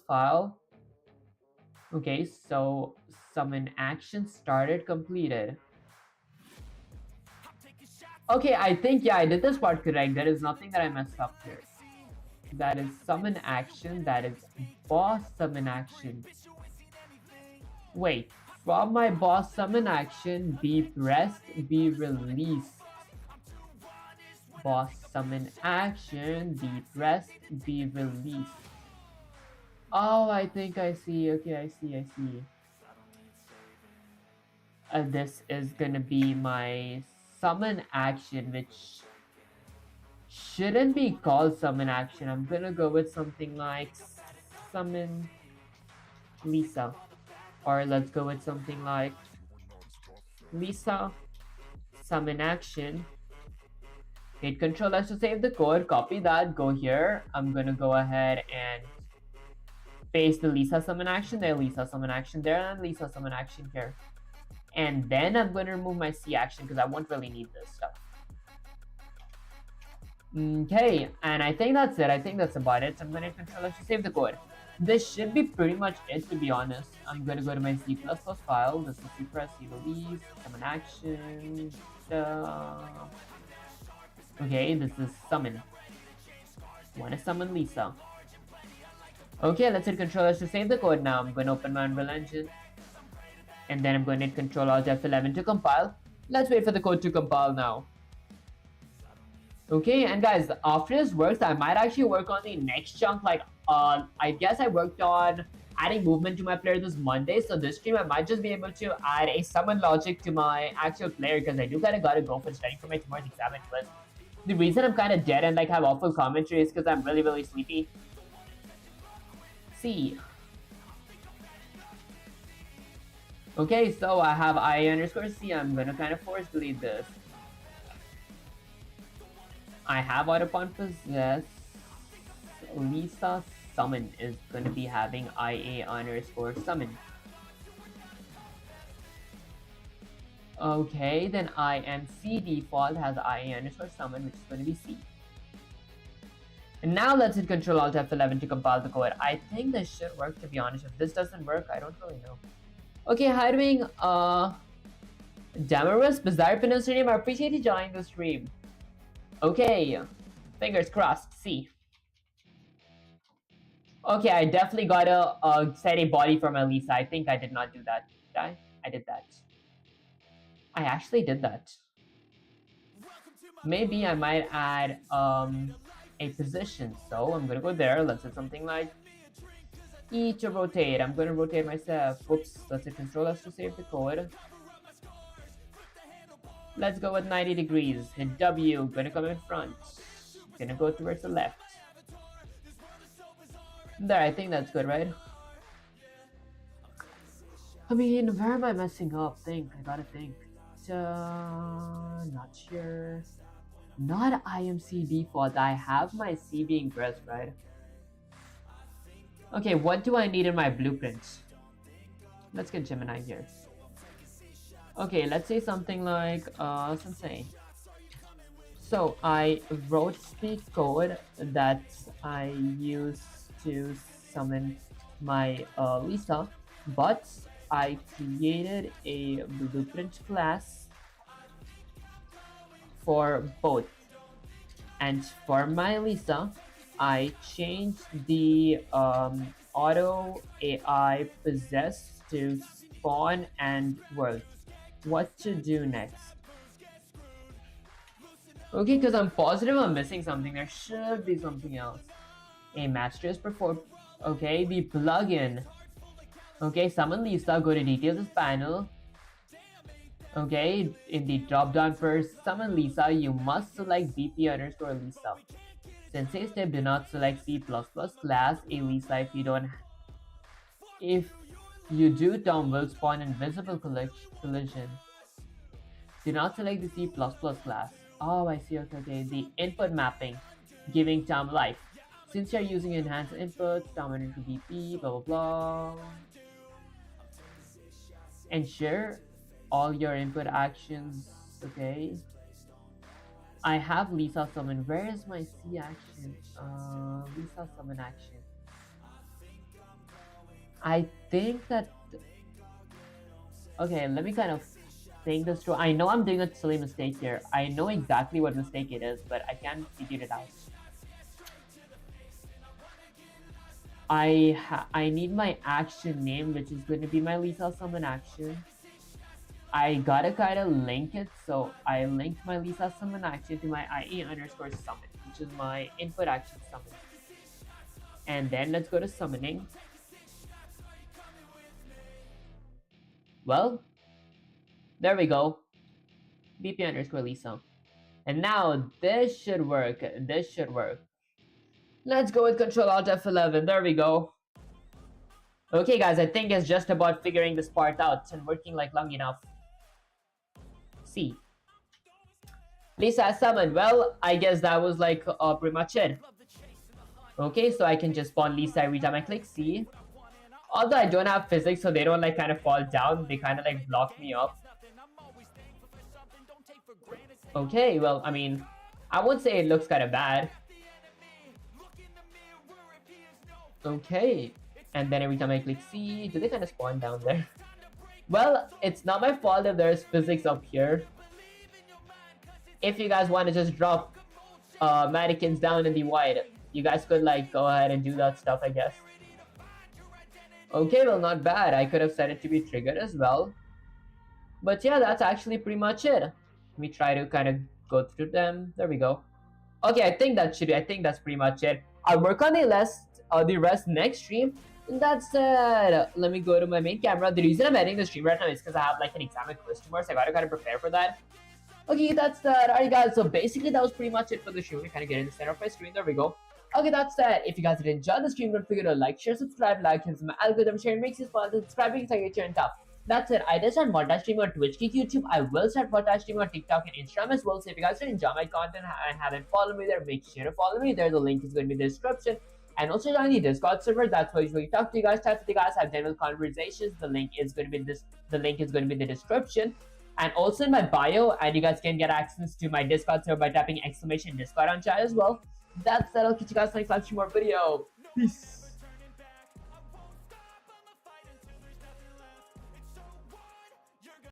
S1: file. Okay, so summon action started completed. Okay, I think, yeah, I did this part correct. There is nothing that I messed up here. That is summon action, that is boss summon action. Wait, from my boss summon action, be pressed, be released. Boss summon action, be pressed, be released. Oh, I think I see. Okay, I see. This is gonna be my summon action, which shouldn't be called summon action. I'm gonna go with something like summon Lisa. Or let's go with something like Lisa summon action. Hit Control S to save the code, copy that, go here. I'm gonna go ahead and paste the Lisa summon action there, Lisa summon action there, and Lisa summon action here. And then I'm going to remove my C action because I won't really need this stuff. Okay, and I think that's it. I think that's about it. So I'm going to hit Control S to save the code. This should be pretty much it, to be honest. I'm going to go to my C++ file. This is C press, C release, summon action. Okay, this is summon. Want to summon Lisa. Okay, let's hit Control S to save the code now. I'm going to open my Unreal Engine. And then I'm going to hit Control Alt F11 to compile. Let's wait for the code to compile now. Okay, and guys, after this works, I might actually work on the next chunk. Like, I guess I worked on adding movement to my player this Monday. So this stream, I might just be able to add a summon logic to my actual player because I do kind of gotta go for studying for my tomorrow's exam. But the reason I'm kind of dead and like have awful commentary is because I'm really sleepy. See. Okay, so I have I_C. I'm gonna kind of force delete this. I have Autopon possess. Lisa summon is gonna be having IA_summon. Okay, then IMC default has IA_summon, which is gonna be C. And now let's hit Control Alt F11 to compile the code. I think this should work, to be honest. If this doesn't work, I don't really know. Okay, hi doing Damaris, Bizarre Pinus stream. I appreciate you joining the stream. Okay, fingers crossed. See. Okay, I definitely gotta set a body for my Lisa. I think I did not do that. Did I? I did that. I actually did that. Maybe I might add a position. So I'm gonna go there. Let's do something like E to rotate. I'm gonna rotate myself. Whoops, let's hit Control S to save the code. Let's go with 90 degrees. Hit W, gonna come in front. Gonna go towards the left. There, I think that's good, right? I mean, where am I messing up? I gotta think. Not sure. Not IMC default. I have my C being pressed, right? Okay, what do I need in my blueprints? Let's get Gemini here. Okay, let's say something like Sensei. So I wrote the code that I used to summon my Lisa, but I created a blueprint class for both. And for my Lisa, I changed the auto AI possess to spawn and world. What to do next? Okay, because I'm positive I'm missing something. There should be something else. A match just Okay, the plugin. Okay, summon Lisa, go to details of panel. Okay, in the drop down for summon Lisa, you must select BP underscore Lisa. Sensei step, do not select C++ class a Lisa if you don't. If you do, Tom will spawn invisible collision. Do not select the C++ class. Oh, I see. Okay, okay. The input mapping, giving Tom life. Since you're using enhanced inputs, Tom into BP, blah blah blah. Ensure all your input actions. Okay. I have Lisa summon. Where is my C action? Lisa summon action. I think that. Okay, let me kind of think this through. I know I'm doing a silly mistake here. I know exactly what mistake it is, but I can't figure it out. I need my action name, which is going to be my Lisa summon action. I gotta kind of link it, so I linked my Lisa summon action to my IE underscore summon, which is my input action summon. And then let's go to summoning. Well, there we go. BP underscore Lisa. And now this should work. This should work. Let's go with Control Alt F11. There we go. Okay, guys, I think it's just about figuring this part out and working like long enough. See. Lisa has summoned. Well, I guess that was like pretty much it. Okay, so I can just spawn Lisa every time I click C. Although I don't have physics, so they don't like kind of fall down. They kind of like block me up. Okay, well, I mean, I won't say it looks kind of bad. Okay, and then every time I click C, do they kind of spawn down there? Well, it's not my fault if there's physics up here. If you guys want to just drop mannequins down in the void, you guys could like go ahead and do that stuff, I guess. Okay, well, not bad. I could have set it to be triggered as well. But yeah, that's actually pretty much it. Let me try to kind of go through them. There we go. Okay, I think that's pretty much it. I'll work on the rest next stream. And that said, let me go to my main camera. The reason I'm editing the stream right now is because I have like an exam and quiz tomorrow, so I gotta kind of prepare for that. Okay, that's that. Alright guys, so basically that was pretty much it for the stream. We kind of get in the center of my screen. There we go. Okay, that's that. If you guys did enjoy the stream, don't forget to like, share, subscribe, like, and some algorithm sharing makes you fun. Subscribing so I get you on top. That's it. I just start multi-streaming on Twitch, Kick, YouTube. I will start multi-streaming on TikTok and Instagram as well. So if you guys did enjoy my content and haven't followed me there, make sure to follow me there. The link is going to be in the description. And also join the Discord server. That's where we talk to you guys, chat with you guys, have general conversations. The link is going to be in the description. And also in my bio, and you guys can get access to my Discord server by tapping exclamation Discord on chat as well. That's that. I'll catch you guys next live stream or video. Peace.